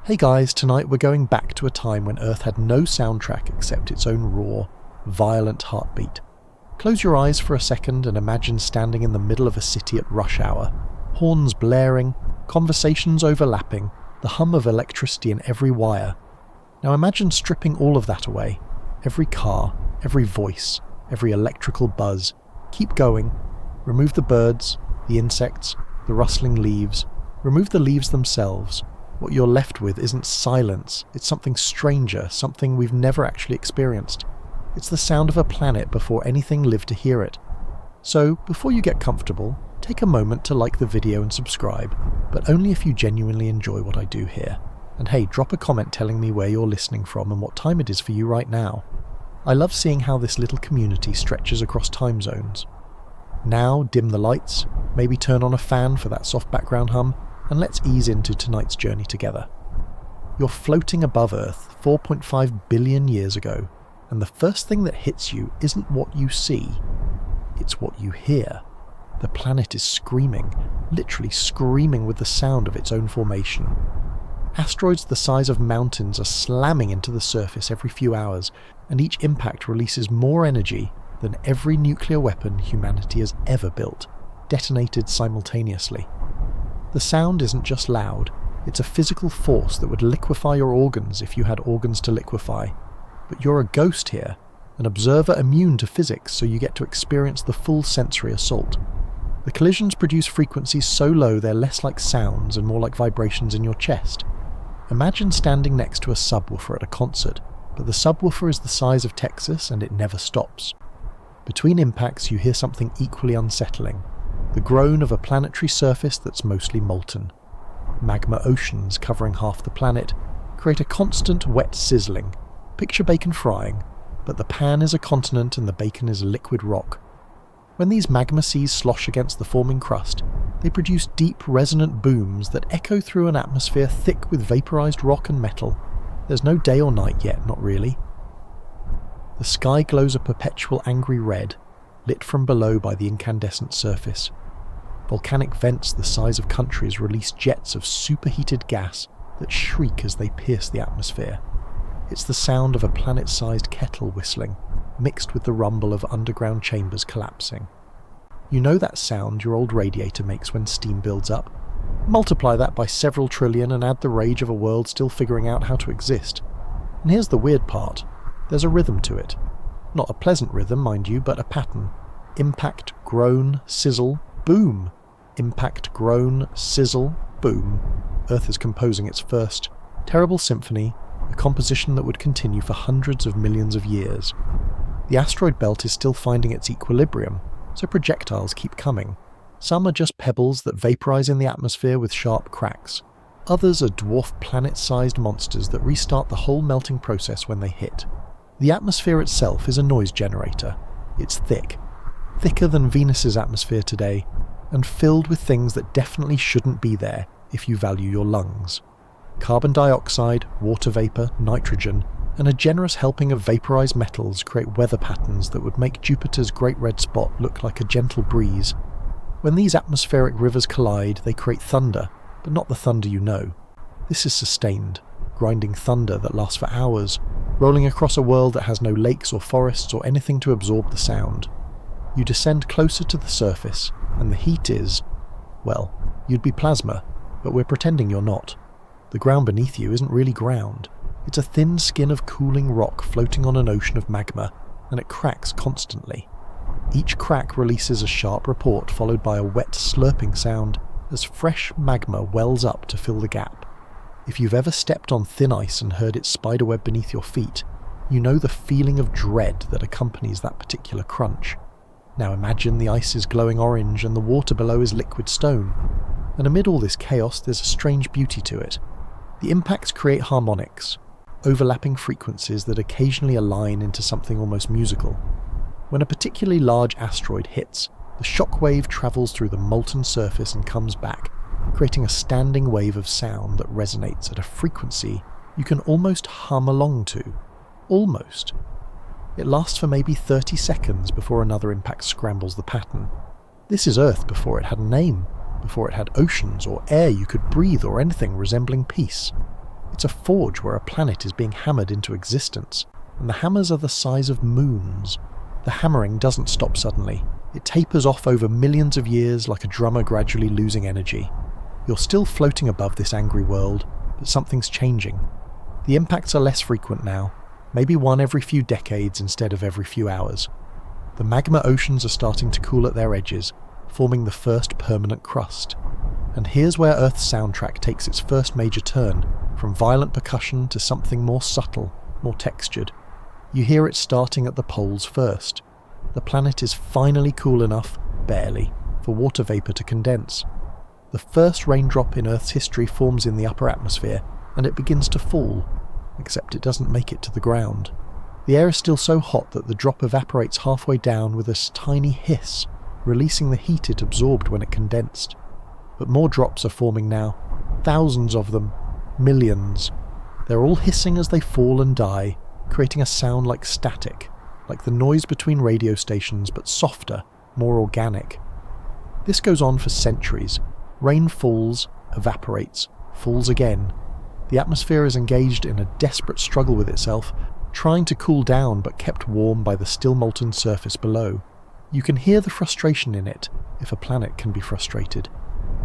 Hey guys, tonight we're going back to a time when Earth had no soundtrack except its own raw, violent heartbeat. Close your eyes for a second and imagine standing in the middle of a city at rush hour, horns blaring, conversations overlapping, the hum of electricity in every wire. Now imagine stripping all of that away. Every car, every voice, every electrical buzz. Keep going. Remove the birds, the insects, the rustling leaves. Remove the leaves themselves. What you're left with isn't silence, it's something stranger, something we've never actually experienced. It's the sound of a planet before anything lived to hear it. So, before you get comfortable, take a moment to like the video and subscribe, but only if you genuinely enjoy what I do here. And hey, drop a comment telling me where you're listening from and what time it is for you right now. I love seeing how this little community stretches across time zones. Now, dim the lights, maybe turn on a fan for that soft background hum, and let's ease into tonight's journey together. You're floating above Earth 4.5 billion years ago, and the first thing that hits you isn't what you see, it's what you hear. The planet is screaming, literally screaming with the sound of its own formation. Asteroids the size of mountains are slamming into the surface every few hours, and each impact releases more energy than every nuclear weapon humanity has ever built, detonated simultaneously. The sound isn't just loud, it's a physical force that would liquefy your organs if you had organs to liquefy. But you're a ghost here, an observer immune to physics, so you get to experience the full sensory assault. The collisions produce frequencies so low they're less like sounds and more like vibrations in your chest. Imagine standing next to a subwoofer at a concert, but the subwoofer is the size of Texas and it never stops. Between impacts you hear something equally unsettling. The groan of a planetary surface that's mostly molten. Magma oceans covering half the planet create a constant wet sizzling. Picture bacon frying, but the pan is a continent and the bacon is a liquid rock. When these magma seas slosh against the forming crust, they produce deep resonant booms that echo through an atmosphere thick with vaporized rock and metal. There's no day or night yet, not really. The sky glows a perpetual angry red, lit from below by the incandescent surface. Volcanic vents the size of countries release jets of superheated gas that shriek as they pierce the atmosphere. It's the sound of a planet-sized kettle whistling, mixed with the rumble of underground chambers collapsing. You know that sound your old radiator makes when steam builds up? Multiply that by several trillion and add the rage of a world still figuring out how to exist. And here's the weird part. There's a rhythm to it. Not a pleasant rhythm, mind you, but a pattern. Impact, groan, sizzle, boom. Impact, groan, sizzle, boom. Earth is composing its first terrible symphony, a composition that would continue for hundreds of millions of years. The asteroid belt is still finding its equilibrium, so projectiles keep coming. Some are just pebbles that vaporize in the atmosphere with sharp cracks. Others are dwarf planet-sized monsters that restart the whole melting process when they hit. The atmosphere itself is a noise generator. It's thick, thicker than Venus's atmosphere today, and filled with things that definitely shouldn't be there if you value your lungs. Carbon dioxide, water vapor, nitrogen, and a generous helping of vaporized metals create weather patterns that would make Jupiter's Great Red Spot look like a gentle breeze. When these atmospheric rivers collide, they create thunder, but not the thunder you know. This is sustained, grinding thunder that lasts for hours, rolling across a world that has no lakes or forests or anything to absorb the sound. You descend closer to the surface, and the heat is, well, you'd be plasma, but we're pretending you're not. The ground beneath you isn't really ground. It's a thin skin of cooling rock floating on an ocean of magma, and it cracks constantly. Each crack releases a sharp report followed by a wet slurping sound as fresh magma wells up to fill the gap. If you've ever stepped on thin ice and heard its spiderweb beneath your feet, you know the feeling of dread that accompanies that particular crunch. Now imagine the ice is glowing orange and the water below is liquid stone. And amid all this chaos, there's a strange beauty to it. The impacts create harmonics, overlapping frequencies that occasionally align into something almost musical. When a particularly large asteroid hits, the shock wave travels through the molten surface and comes back, creating a standing wave of sound that resonates at a frequency you can almost hum along to. Almost. It lasts for maybe 30 seconds before another impact scrambles the pattern. This is Earth before it had a name, before it had oceans or air you could breathe or anything resembling peace. It's a forge where a planet is being hammered into existence, and the hammers are the size of moons. The hammering doesn't stop suddenly. It tapers off over millions of years like a drummer gradually losing energy. You're still floating above this angry world, but something's changing. The impacts are less frequent now, maybe one every few decades instead of every few hours. The magma oceans are starting to cool at their edges, forming the first permanent crust. And here's where Earth's soundtrack takes its first major turn, from violent percussion to something more subtle, more textured. You hear it starting at the poles first. The planet is finally cool enough, barely, for water vapour to condense. The first raindrop in Earth's history forms in the upper atmosphere, and it begins to fall, except it doesn't make it to the ground. The air is still so hot that the drop evaporates halfway down with a tiny hiss, releasing the heat it absorbed when it condensed. But more drops are forming now, thousands of them, millions. They're all hissing as they fall and die, creating a sound like static, like the noise between radio stations, but softer, more organic. This goes on for centuries. Rain falls, evaporates, falls again. The atmosphere is engaged in a desperate struggle with itself, trying to cool down but kept warm by the still molten surface below. You can hear the frustration in it, if a planet can be frustrated.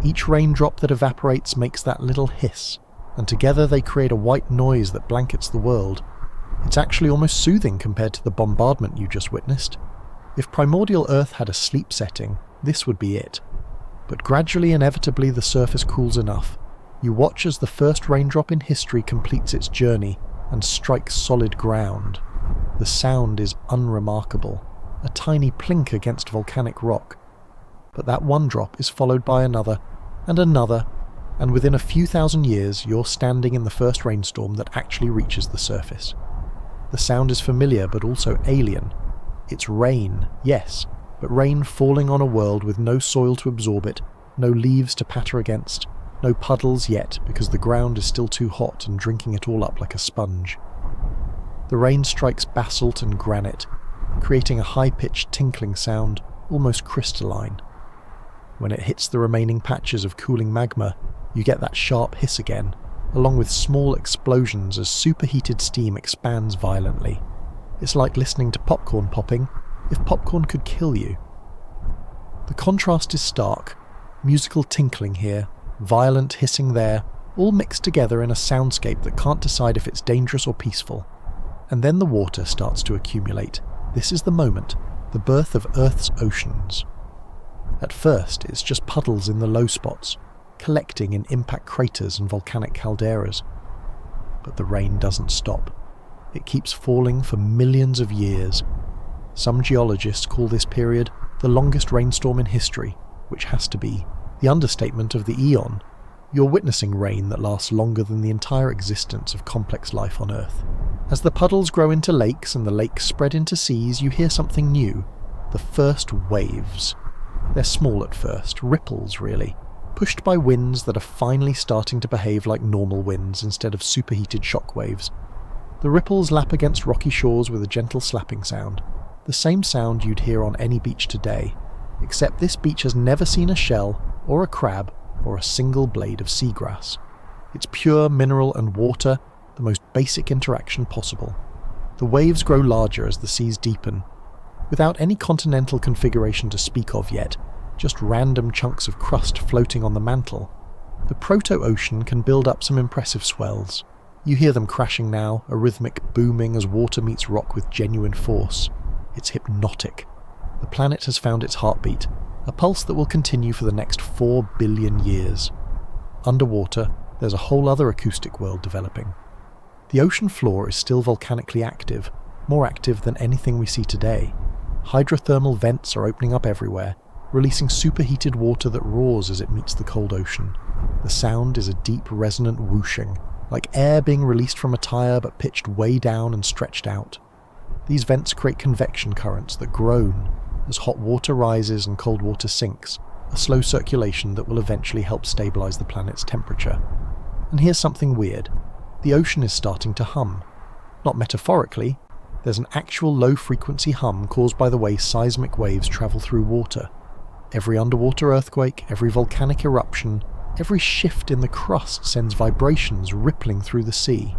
Each raindrop that evaporates makes that little hiss, and together they create a white noise that blankets the world. It's actually almost soothing compared to the bombardment you just witnessed. If primordial Earth had a sleep setting, this would be it. But gradually, inevitably, the surface cools enough. You watch as the first raindrop in history completes its journey and strikes solid ground. The sound is unremarkable, a tiny plink against volcanic rock. But that one drop is followed by another, and within a few thousand years you're standing in the first rainstorm that actually reaches the surface. The sound is familiar but also alien. It's rain, yes, but rain falling on a world with no soil to absorb it, no leaves to patter against, no puddles yet because the ground is still too hot and drinking it all up like a sponge. The rain strikes basalt and granite, creating a high-pitched tinkling sound, almost crystalline. When it hits the remaining patches of cooling magma, you get that sharp hiss again, along with small explosions as superheated steam expands violently. It's like listening to popcorn popping, if popcorn could kill you. The contrast is stark, musical tinkling here, violent hissing there, all mixed together in a soundscape that can't decide if it's dangerous or peaceful. And then the water starts to accumulate. This is the moment, the birth of Earth's oceans. At first, it's just puddles in the low spots, collecting in impact craters and volcanic calderas. But the rain doesn't stop. It keeps falling for millions of years. Some geologists call this period the longest rainstorm in history, which has to be the understatement of the eon. You're witnessing rain that lasts longer than the entire existence of complex life on Earth. As the puddles grow into lakes and the lakes spread into seas, you hear something new, the first waves. They're small at first, ripples really, pushed by winds that are finally starting to behave like normal winds instead of superheated shock waves. The ripples lap against rocky shores with a gentle slapping sound, the same sound you'd hear on any beach today, except this beach has never seen a shell, or a crab, or a single blade of seagrass. It's pure mineral and water, the most basic interaction possible. The waves grow larger as the seas deepen, without any continental configuration to speak of yet, just random chunks of crust floating on the mantle. The proto-ocean can build up some impressive swells. You hear them crashing now, a rhythmic booming as water meets rock with genuine force. It's hypnotic. The planet has found its heartbeat, a pulse that will continue for the next 4 billion years. Underwater, there's a whole other acoustic world developing. The ocean floor is still volcanically active, more active than anything we see today. Hydrothermal vents are opening up everywhere, releasing superheated water that roars as it meets the cold ocean. The sound is a deep, resonant whooshing, like air being released from a tire but pitched way down and stretched out. These vents create convection currents that groan as hot water rises and cold water sinks, a slow circulation that will eventually help stabilize the planet's temperature. And here's something weird. The ocean is starting to hum. Not metaphorically, there's an actual low-frequency hum caused by the way seismic waves travel through water. Every underwater earthquake, every volcanic eruption, Every shift in the crust sends vibrations rippling through the sea.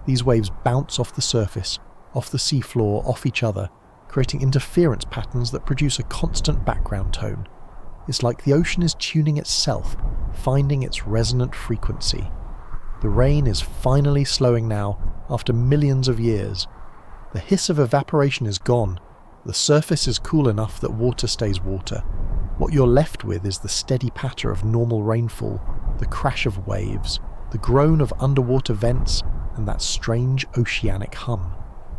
These waves bounce off the surface, off the seafloor, off each other, creating interference patterns that produce a constant background tone. It's like the ocean is tuning itself, finding its resonant frequency. The rain is finally slowing now, after millions of years. The hiss of evaporation is gone. The surface is cool enough that water stays water. What you're left with is the steady patter of normal rainfall, the crash of waves, the groan of underwater vents, and that strange oceanic hum.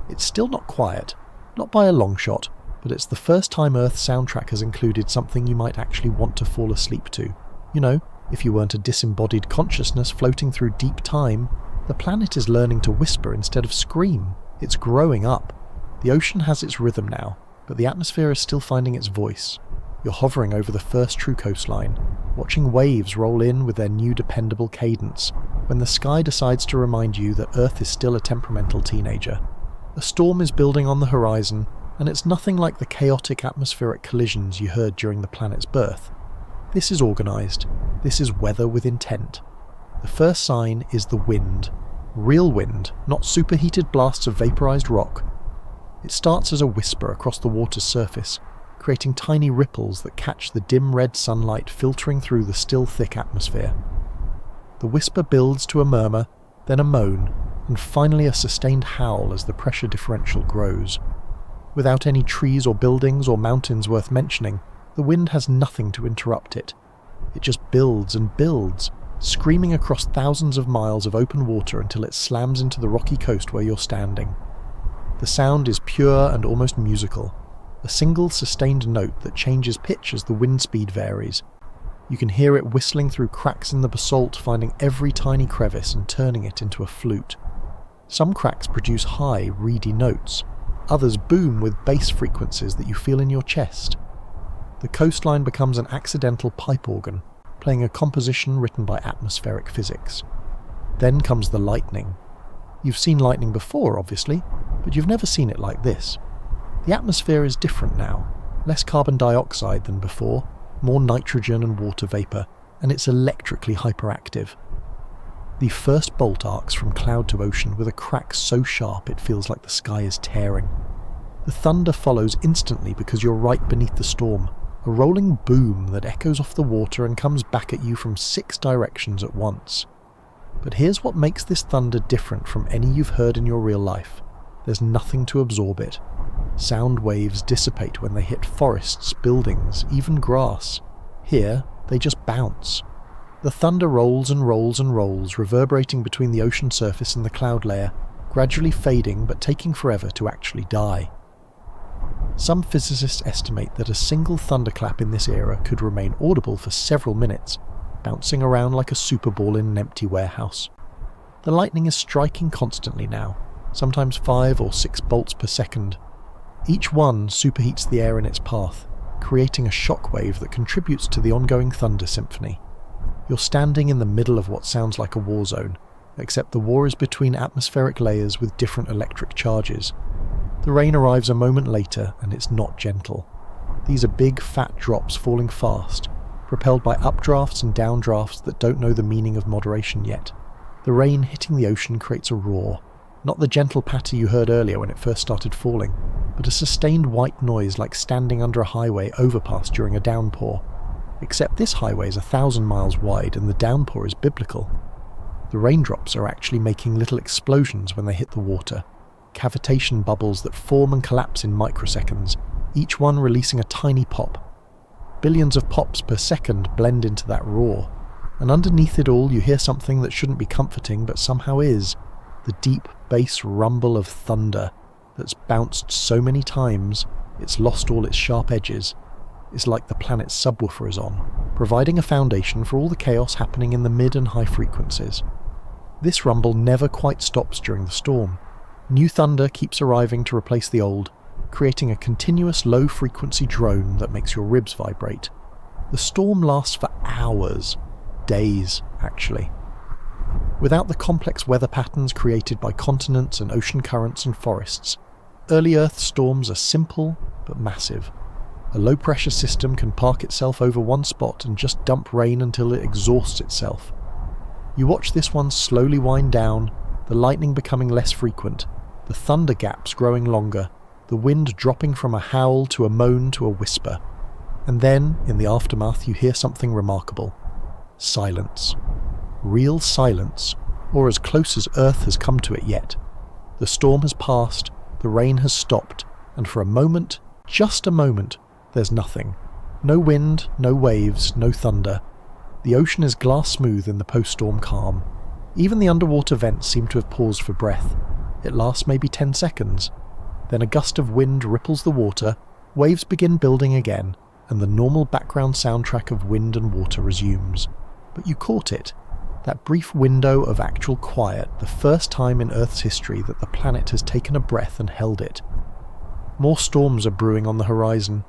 It's still not quiet, not by a long shot, but it's the first time Earth's soundtrack has included something you might actually want to fall asleep to. You know, if you weren't a disembodied consciousness floating through deep time, the planet is learning to whisper instead of scream. It's growing up. The ocean has its rhythm now, but the atmosphere is still finding its voice. You're hovering over the first true coastline, watching waves roll in with their new dependable cadence, when the sky decides to remind you that Earth is still a temperamental teenager. A storm is building on the horizon, and it's nothing like the chaotic atmospheric collisions you heard during the planet's birth. This is organised. This is weather with intent. The first sign is the wind. Real wind, not superheated blasts of vaporised rock. It starts as a whisper across the water's surface, creating tiny ripples that catch the dim red sunlight filtering through the still thick atmosphere. The whisper builds to a murmur, then a moan, and finally a sustained howl as the pressure differential grows. Without any trees or buildings or mountains worth mentioning, the wind has nothing to interrupt it. It just builds and builds, screaming across thousands of miles of open water until it slams into the rocky coast where you're standing. The sound is pure and almost musical, a single sustained note that changes pitch as the wind speed varies. You can hear it whistling through cracks in the basalt, finding every tiny crevice and turning it into a flute. Some cracks produce high, reedy notes. Others boom with bass frequencies that you feel in your chest. The coastline becomes an accidental pipe organ, playing a composition written by atmospheric physics. Then comes the lightning. You've seen lightning before, obviously, but you've never seen it like this. The atmosphere is different now, less carbon dioxide than before, more nitrogen and water vapour, and it's electrically hyperactive. The first bolt arcs from cloud to ocean with a crack so sharp it feels like the sky is tearing. The thunder follows instantly because you're right beneath the storm, a rolling boom that echoes off the water and comes back at you from 6 directions at once. But here's what makes this thunder different from any you've heard in your real life. There's nothing to absorb it. Sound waves dissipate when they hit forests, buildings, even grass. Here, they just bounce. The thunder rolls and rolls and rolls, reverberating between the ocean surface and the cloud layer, gradually fading but taking forever to actually die. Some physicists estimate that a single thunderclap in this era could remain audible for several minutes, bouncing around like a super ball in an empty warehouse. The lightning is striking constantly now, sometimes 5 or 6 bolts per second. Each one superheats the air in its path, creating a shockwave that contributes to the ongoing thunder symphony. You're standing in the middle of what sounds like a war zone, except the war is between atmospheric layers with different electric charges. The rain arrives a moment later, and it's not gentle. These are big, fat drops falling fast, propelled by updrafts and downdrafts that don't know the meaning of moderation yet. The rain hitting the ocean creates a roar, not the gentle patter you heard earlier when it first started falling, but a sustained white noise like standing under a highway overpass during a downpour. Except this highway is 1,000 miles wide and the downpour is biblical. The raindrops are actually making little explosions when they hit the water, cavitation bubbles that form and collapse in microseconds, each one releasing a tiny pop. Billions of pops per second blend into that roar, and underneath it all you hear something that shouldn't be comforting but somehow is, the deep bass rumble of thunder that's bounced so many times it's lost all its sharp edges. It's like the planet's subwoofer is on, providing a foundation for all the chaos happening in the mid and high frequencies. This rumble never quite stops during the storm. New thunder keeps arriving to replace the old, creating a continuous low-frequency drone that makes your ribs vibrate. The storm lasts for hours, days actually. Without the complex weather patterns created by continents and ocean currents and forests, early Earth storms are simple but massive. A low-pressure system can park itself over one spot and just dump rain until it exhausts itself. You watch this one slowly wind down, the lightning becoming less frequent, the thunder gaps growing longer, the wind dropping from a howl to a moan to a whisper. And then, in the aftermath, you hear something remarkable. Silence. Real silence, or as close as Earth has come to it yet. The storm has passed, the rain has stopped, and for a moment, just a moment, there's nothing. No wind, no waves, no thunder. The ocean is glass smooth in the post-storm calm. Even the underwater vents seem to have paused for breath. It lasts maybe 10 seconds. Then a gust of wind ripples the water, waves begin building again, and the normal background soundtrack of wind and water resumes. But you caught it. That brief window of actual quiet, the first time in Earth's history that the planet has taken a breath and held it. More storms are brewing on the horizon.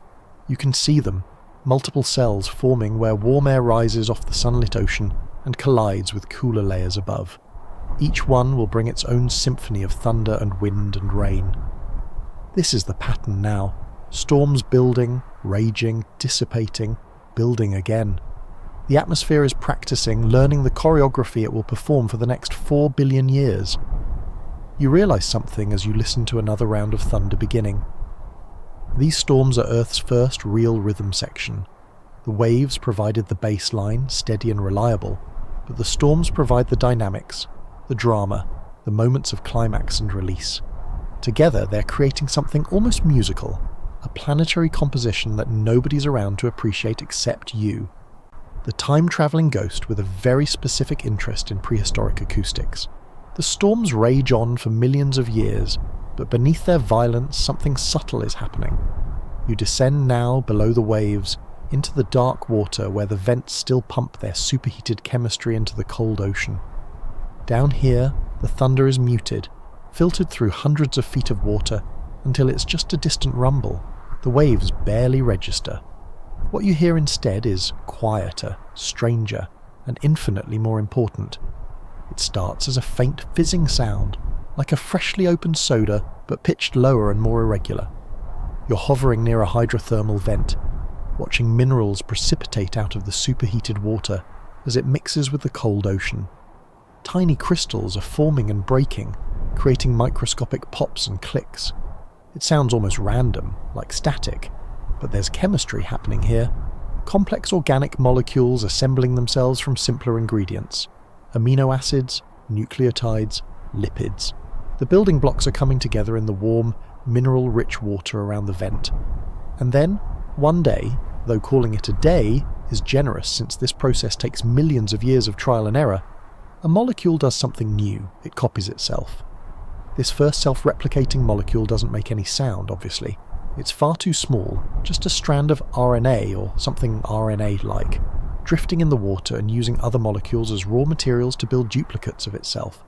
You can see them, multiple cells forming where warm air rises off the sunlit ocean and collides with cooler layers above. Each one will bring its own symphony of thunder and wind and rain. This is the pattern now. Storms building, raging, dissipating, building again. The atmosphere is practicing, learning the choreography it will perform for the next 4 billion years. You realise something as you listen to another round of thunder beginning. These storms are Earth's first real rhythm section. The waves provided the bass line, steady and reliable, but the storms provide the dynamics, the drama, the moments of climax and release. Together they're creating something almost musical, a planetary composition that nobody's around to appreciate except you. The time-travelling ghost with a very specific interest in prehistoric acoustics. The storms rage on for millions of years, but beneath their violence something subtle is happening. You descend now below the waves, into the dark water where the vents still pump their superheated chemistry into the cold ocean. Down here, the thunder is muted, filtered through hundreds of feet of water, until it's just a distant rumble. The waves barely register. What you hear instead is quieter, stranger, and infinitely more important. It starts as a faint fizzing sound, like a freshly opened soda, but pitched lower and more irregular. You're hovering near a hydrothermal vent, watching minerals precipitate out of the superheated water as it mixes with the cold ocean. Tiny crystals are forming and breaking, creating microscopic pops and clicks. It sounds almost random, like static, but there's chemistry happening here. Complex organic molecules assembling themselves from simpler ingredients. Amino acids, nucleotides, lipids. The building blocks are coming together in the warm, mineral-rich water around the vent. And then, one day, though calling it a day is generous since this process takes millions of years of trial and error, a molecule does something new. It copies itself. This first self-replicating molecule doesn't make any sound, obviously. It's far too small, just a strand of RNA or something RNA-like, drifting in the water and using other molecules as raw materials to build duplicates of itself.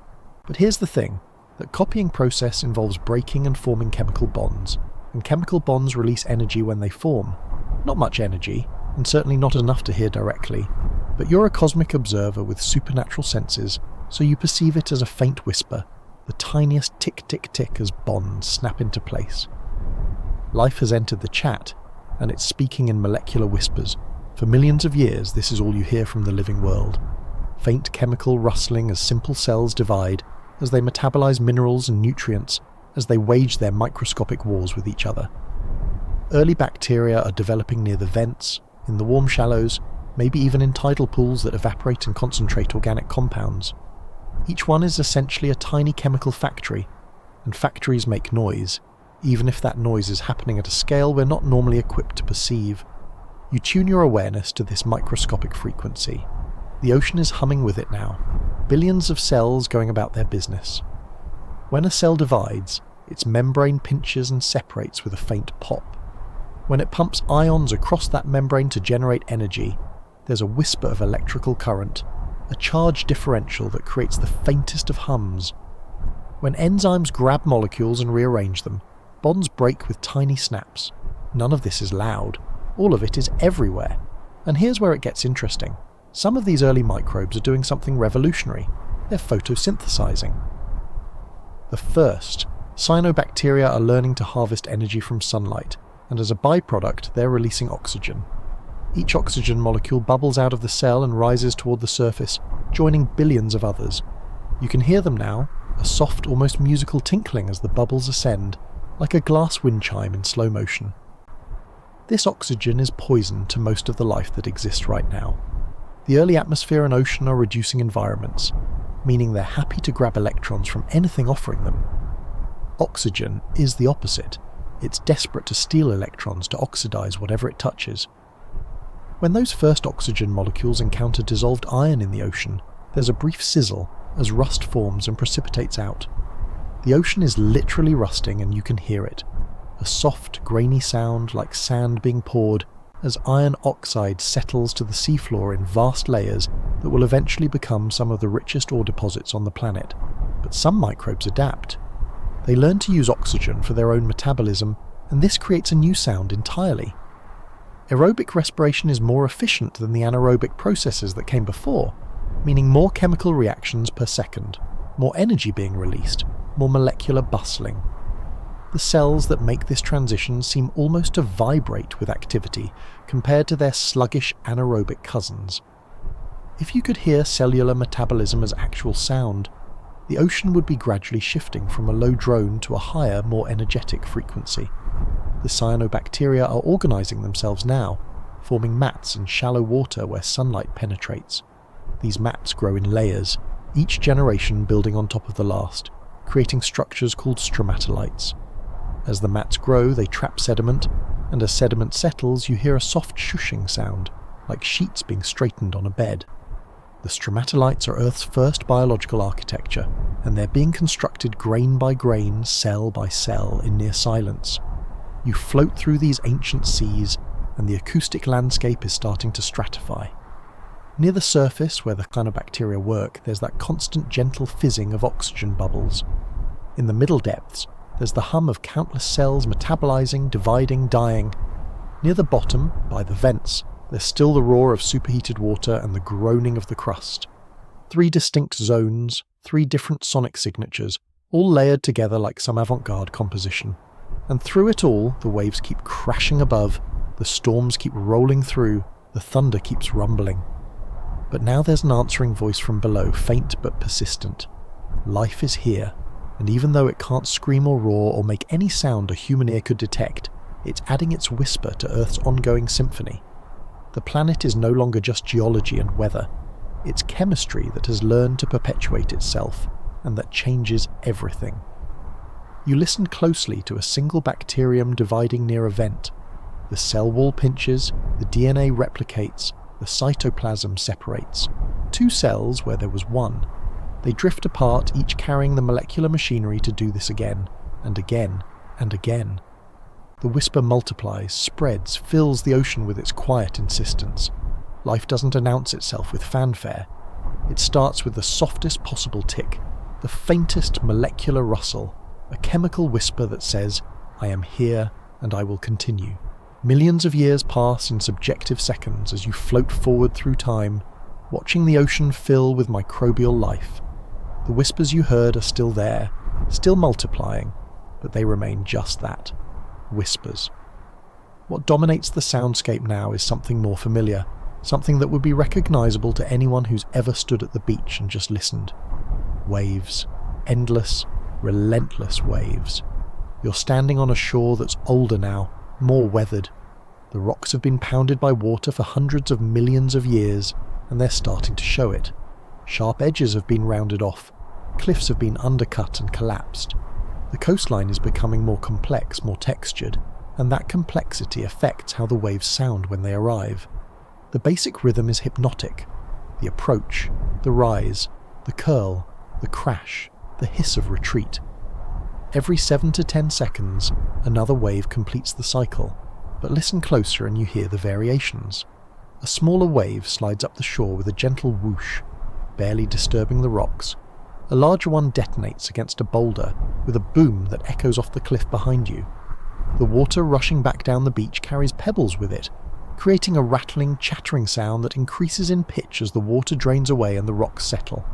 But here's the thing. That copying process involves breaking and forming chemical bonds, and chemical bonds release energy when they form. Not much energy, and certainly not enough to hear directly, but you're a cosmic observer with supernatural senses, so you perceive it as a faint whisper, the tiniest tick-tick-tick as bonds snap into place. Life has entered the chat, and it's speaking in molecular whispers. For millions of years, this is all you hear from the living world. Faint chemical rustling as simple cells divide, as they metabolize minerals and nutrients, as they wage their microscopic wars with each other. Early bacteria are developing near the vents, in the warm shallows, maybe even in tidal pools that evaporate and concentrate organic compounds. Each one is essentially a tiny chemical factory, and factories make noise, even if that noise is happening at a scale we're not normally equipped to perceive. You tune your awareness to this microscopic frequency. The ocean is humming with it now, billions of cells going about their business. When a cell divides, its membrane pinches and separates with a faint pop. When it pumps ions across that membrane to generate energy, there's a whisper of electrical current, a charge differential that creates the faintest of hums. When enzymes grab molecules and rearrange them, bonds break with tiny snaps. None of this is loud. All of it is everywhere. And here's where it gets interesting. Some of these early microbes are doing something revolutionary. They're photosynthesizing. The first, cyanobacteria are learning to harvest energy from sunlight, and as a byproduct, they're releasing oxygen. Each oxygen molecule bubbles out of the cell and rises toward the surface, joining billions of others. You can hear them now, a soft, almost musical tinkling as the bubbles ascend, like a glass wind chime in slow motion. This oxygen is poison to most of the life that exists right now. The early atmosphere and ocean are reducing environments, meaning they're happy to grab electrons from anything offering them. Oxygen is the opposite. It's desperate to steal electrons to oxidize whatever it touches. When those first oxygen molecules encounter dissolved iron in the ocean, there's a brief sizzle as rust forms and precipitates out. The ocean is literally rusting and you can hear it. A soft, grainy sound like sand being poured as iron oxide settles to the seafloor in vast layers that will eventually become some of the richest ore deposits on the planet. But some microbes adapt. They learn to use oxygen for their own metabolism, and this creates a new sound entirely. Aerobic respiration is more efficient than the anaerobic processes that came before, meaning more chemical reactions per second, more energy being released, more molecular bustling. The cells that make this transition seem almost to vibrate with activity compared to their sluggish anaerobic cousins. If you could hear cellular metabolism as actual sound, the ocean would be gradually shifting from a low drone to a higher, more energetic frequency. The cyanobacteria are organizing themselves now, forming mats in shallow water where sunlight penetrates. These mats grow in layers, each generation building on top of the last, creating structures called stromatolites. As the mats grow, they trap sediment, and as sediment settles, you hear a soft shushing sound, like sheets being straightened on a bed. The stromatolites are Earth's first biological architecture, and they're being constructed grain by grain, cell by cell, in near silence. You float through these ancient seas, and the acoustic landscape is starting to stratify. Near the surface, where the cyanobacteria work, there's that constant gentle fizzing of oxygen bubbles. In the middle depths, there's the hum of countless cells metabolizing, dividing, dying. Near the bottom, by the vents, there's still the roar of superheated water and the groaning of the crust. 3 distinct zones, 3 different sonic signatures, all layered together like some avant-garde composition. And through it all, the waves keep crashing above, the storms keep rolling through, the thunder keeps rumbling. But now there's an answering voice from below, faint but persistent. Life is here, and even though it can't scream or roar or make any sound a human ear could detect, it's adding its whisper to Earth's ongoing symphony. The planet is no longer just geology and weather. It's chemistry that has learned to perpetuate itself, and that changes everything. You listen closely to a single bacterium dividing near a vent. The cell wall pinches, the DNA replicates, the cytoplasm separates. 2 cells where there was 1. They drift apart, each carrying the molecular machinery to do this again, and again, and again. The whisper multiplies, spreads, fills the ocean with its quiet insistence. Life doesn't announce itself with fanfare. It starts with the softest possible tick, the faintest molecular rustle, a chemical whisper that says, "I am here and I will continue." Millions of years pass in subjective seconds as you float forward through time, watching the ocean fill with microbial life. The whispers you heard are still there, still multiplying, but they remain just that, whispers. What dominates the soundscape now is something more familiar, something that would be recognizable to anyone who's ever stood at the beach and just listened. Waves. Endless, relentless waves. You're standing on a shore that's older now, more weathered. The rocks have been pounded by water for hundreds of millions of years, and they're starting to show it. Sharp edges have been rounded off. Cliffs have been undercut and collapsed. The coastline is becoming more complex, more textured, and that complexity affects how the waves sound when they arrive. The basic rhythm is hypnotic. The approach, the rise, the curl, the crash, the hiss of retreat. Every 7 to 10 seconds, another wave completes the cycle, but listen closer and you hear the variations. A smaller wave slides up the shore with a gentle whoosh, barely disturbing the rocks. A larger one detonates against a boulder with a boom that echoes off the cliff behind you. The water rushing back down the beach carries pebbles with it, creating a rattling, chattering sound that increases in pitch as the water drains away and the rocks settle.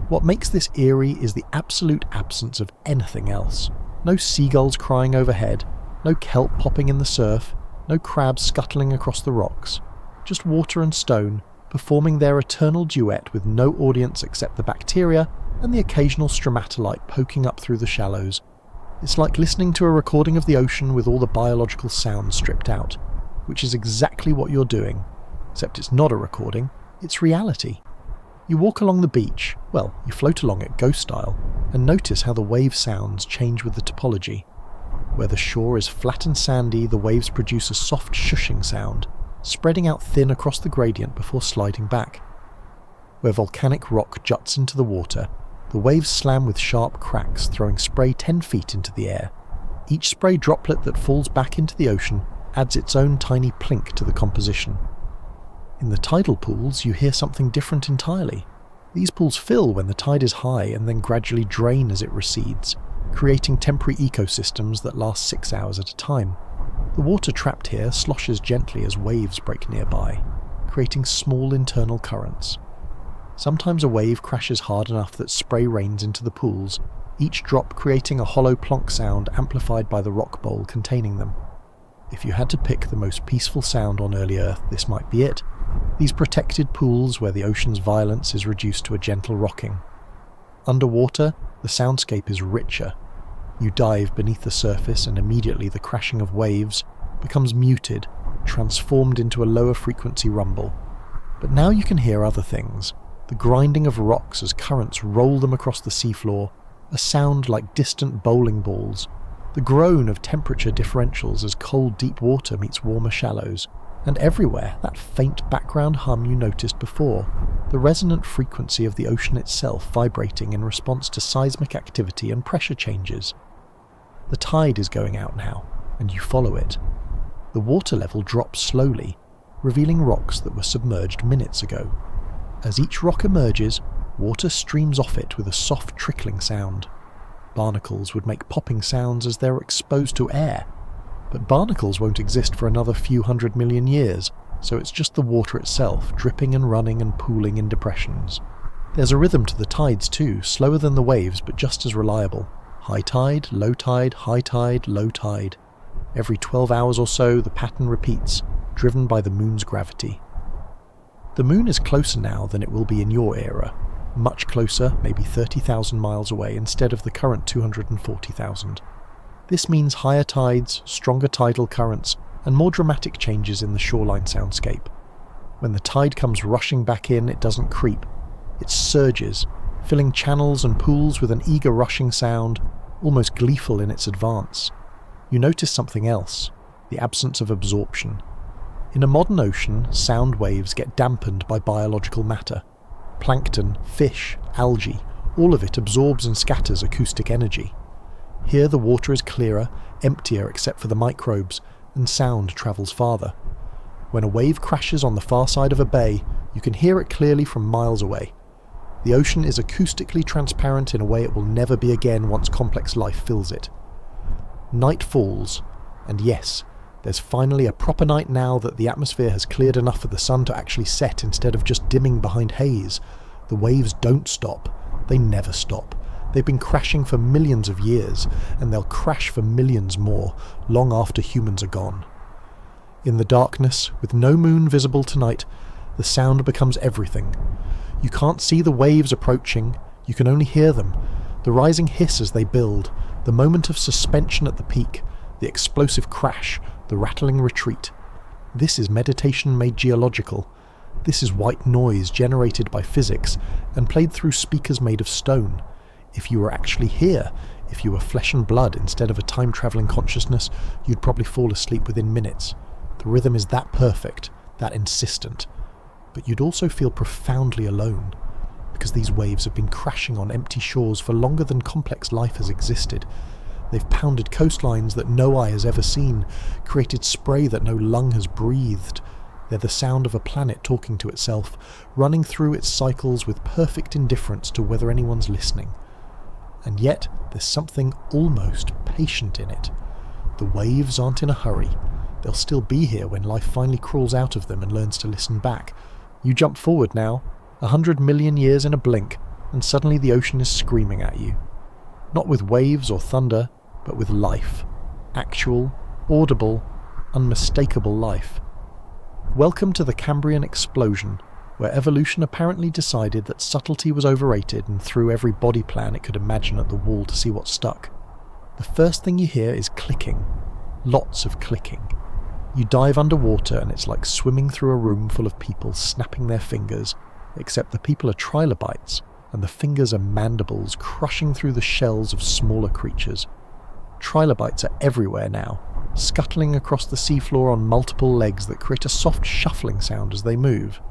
What makes this eerie is the absolute absence of anything else. No seagulls crying overhead, No kelp popping in the surf, no crabs scuttling across the rocks. Just water and stone, performing their eternal duet with no audience except the bacteria and the occasional stromatolite poking up through the shallows. It's like listening to a recording of the ocean with all the biological sounds stripped out, which is exactly what you're doing, except it's not a recording, it's reality. You walk along the beach, well, you float along it ghost style, and notice how the wave sounds change with the topology. Where the shore is flat and sandy, the waves produce a soft shushing sound, spreading out thin across the gradient before sliding back. Where volcanic rock juts into the water, the waves slam with sharp cracks, throwing spray 10 feet into the air. Each spray droplet that falls back into the ocean adds its own tiny plink to the composition. In the tidal pools, you hear something different entirely. These pools fill when the tide is high and then gradually drain as it recedes, creating temporary ecosystems that last 6 hours at a time. The water trapped here sloshes gently as waves break nearby, creating small internal currents. Sometimes a wave crashes hard enough that spray rains into the pools, each drop creating a hollow plonk sound amplified by the rock bowl containing them. If you had to pick the most peaceful sound on early Earth, this might be it. These protected pools where the ocean's violence is reduced to a gentle rocking. Underwater, the soundscape is richer. You dive beneath the surface and immediately the crashing of waves becomes muted, transformed into a lower frequency rumble. But now you can hear other things. The grinding of rocks as currents roll them across the seafloor, a sound like distant bowling balls. The groan of temperature differentials as cold deep water meets warmer shallows. And everywhere, that faint background hum you noticed before, the resonant frequency of the ocean itself vibrating in response to seismic activity and pressure changes. The tide is going out now, and you follow it. The water level drops slowly, revealing rocks that were submerged minutes ago. As each rock emerges, water streams off it with a soft trickling sound. Barnacles would make popping sounds as they're exposed to air, but barnacles won't exist for another few 100 million years, so it's just the water itself, dripping and running and pooling in depressions. There's a rhythm to the tides too, slower than the waves but just as reliable. High tide, low tide, high tide, low tide. Every 12 hours or so the pattern repeats, driven by the moon's gravity. The moon is closer now than it will be in your era. Much closer, maybe 30,000 miles away instead of the current 240,000. This means higher tides, stronger tidal currents, and more dramatic changes in the shoreline soundscape. When the tide comes rushing back in, it doesn't creep. It surges, filling channels and pools with an eager rushing sound, almost gleeful in its advance. You notice something else, the absence of absorption. In a modern ocean, sound waves get dampened by biological matter. Plankton, fish, algae, all of it absorbs and scatters acoustic energy. Here the water is clearer, emptier except for the microbes, and sound travels farther. When a wave crashes on the far side of a bay, you can hear it clearly from miles away. The ocean is acoustically transparent in a way it will never be again once complex life fills it. Night falls, and yes, there's finally a proper night now that the atmosphere has cleared enough for the sun to actually set instead of just dimming behind haze. The waves don't stop. They never stop. They've been crashing for millions of years, and they'll crash for millions more, long after humans are gone. In the darkness, with no moon visible tonight, the sound becomes everything. You can't see the waves approaching, you can only hear them, the rising hiss as they build, the moment of suspension at the peak, the explosive crash, the rattling retreat. This is meditation made geological. This is white noise generated by physics and played through speakers made of stone. If you were actually here, if you were flesh and blood instead of a time-travelling consciousness, you'd probably fall asleep within minutes. The rhythm is that perfect, that insistent. But you'd also feel profoundly alone, because these waves have been crashing on empty shores for longer than complex life has existed. They've pounded coastlines that no eye has ever seen, created spray that no lung has breathed. They're the sound of a planet talking to itself, running through its cycles with perfect indifference to whether anyone's listening. And yet, there's something almost patient in it. The waves aren't in a hurry. They'll still be here when life finally crawls out of them and learns to listen back. You jump forward now, 100 million years in a blink, and suddenly the ocean is screaming at you. Not with waves or thunder, but with life. Actual, audible, unmistakable life. Welcome to the Cambrian explosion, where evolution apparently decided that subtlety was overrated and threw every body plan it could imagine at the wall to see what stuck. The first thing you hear is clicking. Lots of clicking. You dive underwater and it's like swimming through a room full of people snapping their fingers, except the people are trilobites and the fingers are mandibles crushing through the shells of smaller creatures. Trilobites are everywhere now, scuttling across the seafloor on multiple legs that create a soft shuffling sound as they move.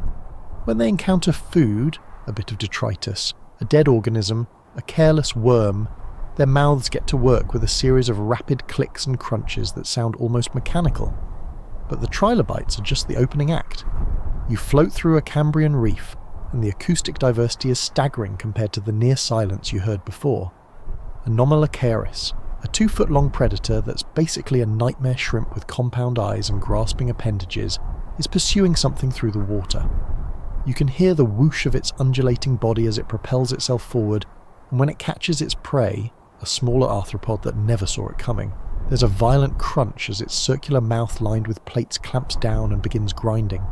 When they encounter food, a bit of detritus, a dead organism, a careless worm, their mouths get to work with a series of rapid clicks and crunches that sound almost mechanical. But the trilobites are just the opening act. You float through a Cambrian reef, and the acoustic diversity is staggering compared to the near silence you heard before. Anomalocaris, a 2-foot-long predator that's basically a nightmare shrimp with compound eyes and grasping appendages, is pursuing something through the water. You can hear the whoosh of its undulating body as it propels itself forward, and when it catches its prey, a smaller arthropod that never saw it coming, there's a violent crunch as its circular mouth lined with plates clamps down and begins grinding.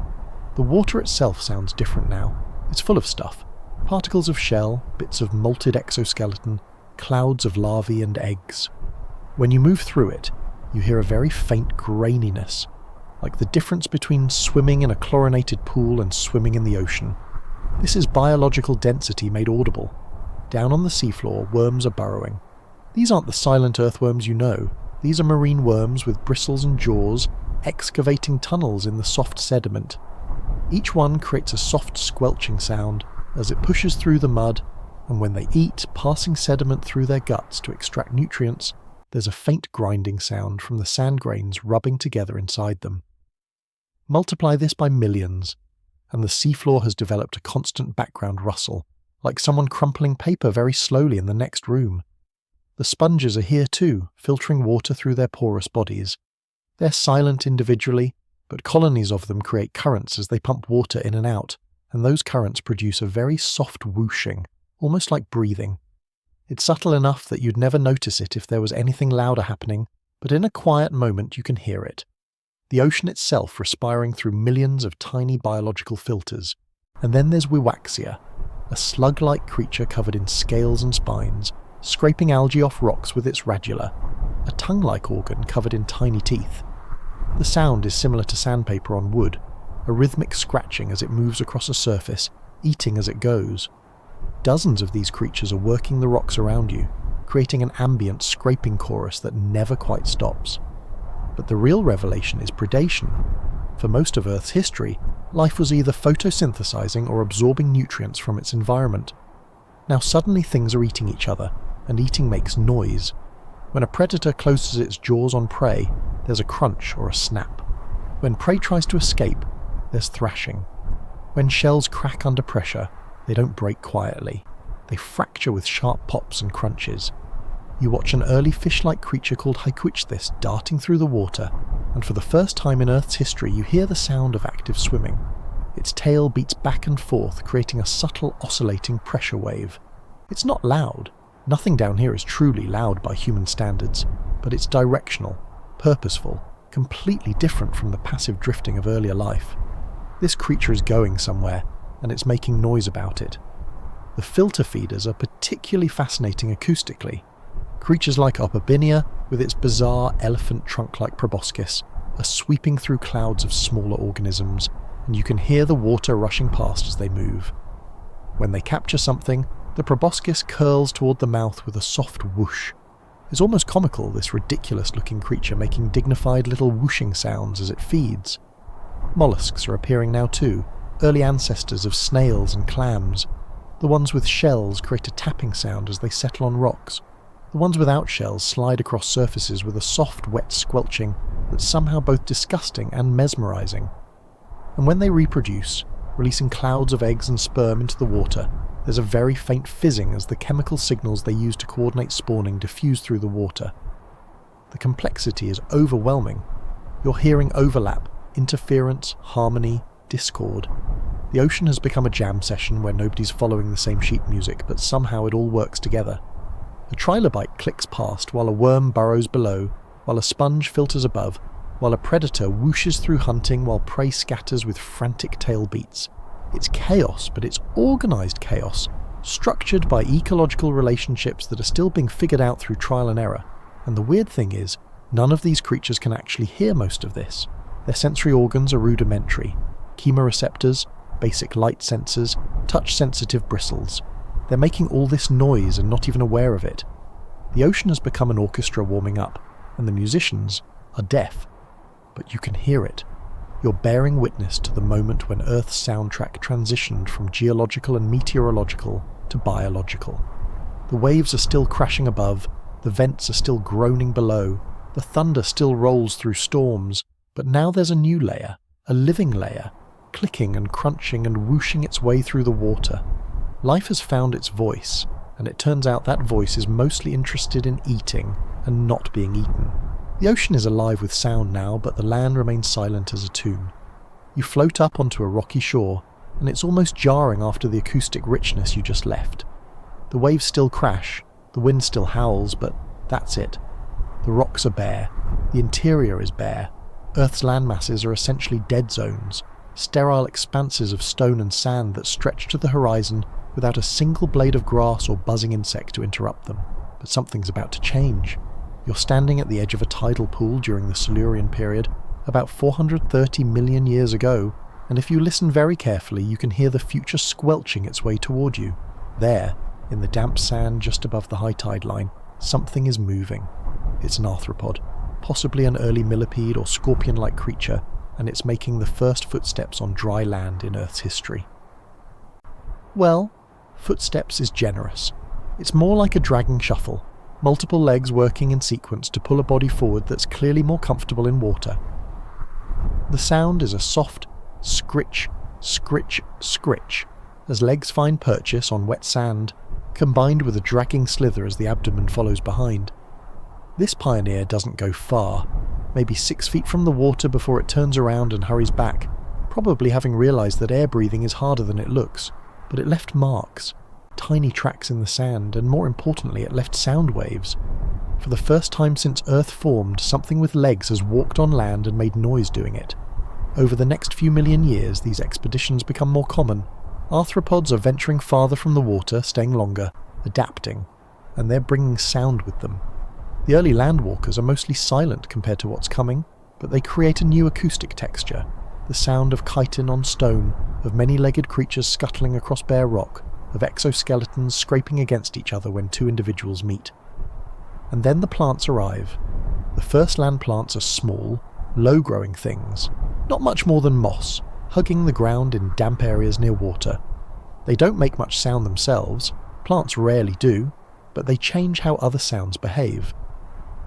The water itself sounds different now. It's full of stuff. Particles of shell, bits of molted exoskeleton, clouds of larvae and eggs. When you move through it, you hear a very faint graininess, like the difference between swimming in a chlorinated pool and swimming in the ocean. This is biological density made audible. Down on the seafloor, worms are burrowing. These aren't the silent earthworms you know. These are marine worms with bristles and jaws, excavating tunnels in the soft sediment. Each one creates a soft squelching sound as it pushes through the mud, and when they eat, passing sediment through their guts to extract nutrients, there's a faint grinding sound from the sand grains rubbing together inside them. Multiply this by millions, and the seafloor has developed a constant background rustle, like someone crumpling paper very slowly in the next room. The sponges are here too, filtering water through their porous bodies. They're silent individually, but colonies of them create currents as they pump water in and out, and those currents produce a very soft whooshing, almost like breathing. It's subtle enough that you'd never notice it if there was anything louder happening, but in a quiet moment you can hear it. The ocean itself respiring through millions of tiny biological filters. And then there's Wiwaxia, a slug-like creature covered in scales and spines, scraping algae off rocks with its radula, a tongue-like organ covered in tiny teeth. The sound is similar to sandpaper on wood, a rhythmic scratching as it moves across a surface, eating as it goes. Dozens of these creatures are working the rocks around you, creating an ambient scraping chorus that never quite stops. But the real revelation is predation. For most of Earth's history, life was either photosynthesizing or absorbing nutrients from its environment. Now suddenly things are eating each other, and eating makes noise. When a predator closes its jaws on prey, there's a crunch or a snap. When prey tries to escape, there's thrashing. When shells crack under pressure, they don't break quietly. They fracture with sharp pops and crunches. You watch an early fish-like creature called Hyquicthis darting through the water, and for the first time in Earth's history you hear the sound of active swimming. Its tail beats back and forth, creating a subtle oscillating pressure wave. It's not loud. Nothing down here is truly loud by human standards, but it's directional, purposeful, completely different from the passive drifting of earlier life. This creature is going somewhere, and it's making noise about it. The filter feeders are particularly fascinating acoustically. Creatures like Opabinia, with its bizarre elephant trunk-like proboscis, are sweeping through clouds of smaller organisms, and you can hear the water rushing past as they move. When they capture something, the proboscis curls toward the mouth with a soft whoosh. It's almost comical, this ridiculous-looking creature making dignified little whooshing sounds as it feeds. Mollusks are appearing now too, early ancestors of snails and clams. The ones with shells create a tapping sound as they settle on rocks. The ones without shells slide across surfaces with a soft, wet squelching that's somehow both disgusting and mesmerizing. And when they reproduce, releasing clouds of eggs and sperm into the water, there's a very faint fizzing as the chemical signals they use to coordinate spawning diffuse through the water. The complexity is overwhelming. You're hearing overlap, interference, harmony, discord. The ocean has become a jam session where nobody's following the same sheet music, but somehow it all works together. A trilobite clicks past while a worm burrows below, while a sponge filters above, while a predator whooshes through hunting while prey scatters with frantic tail beats. It's chaos, but it's organised chaos, structured by ecological relationships that are still being figured out through trial and error. And the weird thing is, none of these creatures can actually hear most of this. Their sensory organs are rudimentary. Chemoreceptors, basic light sensors, touch-sensitive bristles. They're making all this noise and not even aware of it. The ocean has become an orchestra warming up, and the musicians are deaf. But you can hear it. You're bearing witness to the moment when Earth's soundtrack transitioned from geological and meteorological to biological. The waves are still crashing above, the vents are still groaning below, the thunder still rolls through storms, but now there's a new layer, a living layer, clicking and crunching and whooshing its way through the water. Life has found its voice, and it turns out that voice is mostly interested in eating and not being eaten. The ocean is alive with sound now, but the land remains silent as a tomb. You float up onto a rocky shore, and it's almost jarring after the acoustic richness you just left. The waves still crash, the wind still howls, but that's it. The rocks are bare, the interior is bare. Earth's landmasses are essentially dead zones, sterile expanses of stone and sand that stretch to the horizon without a single blade of grass or buzzing insect to interrupt them. But something's about to change. You're standing at the edge of a tidal pool during the Silurian period, about 430 million years ago, and if you listen very carefully, you can hear the future squelching its way toward you. There, in the damp sand just above the high tide line, something is moving. It's an arthropod, possibly an early millipede or scorpion-like creature, and it's making the first footsteps on dry land in Earth's history. Well, footsteps is generous. It's more like a dragging shuffle, multiple legs working in sequence to pull a body forward that's clearly more comfortable in water. The sound is a soft scritch, scritch, scritch, as legs find purchase on wet sand, combined with a dragging slither as the abdomen follows behind. This pioneer doesn't go far, maybe 6 feet from the water before it turns around and hurries back, probably having realised that air breathing is harder than it looks, but it left marks. Tiny tracks in the sand, and more importantly, it left sound waves. For the first time since Earth formed, something with legs has walked on land and made noise doing it. Over the next few million years, these expeditions become more common. Arthropods are venturing farther from the water, staying longer, adapting, and they're bringing sound with them. The early landwalkers are mostly silent compared to what's coming, but they create a new acoustic texture, the sound of chitin on stone, of many-legged creatures scuttling across bare rock, of exoskeletons scraping against each other when two individuals meet. And then the plants arrive. The first land plants are small, low-growing things, not much more than moss, hugging the ground in damp areas near water. They don't make much sound themselves, plants rarely do, but they change how other sounds behave.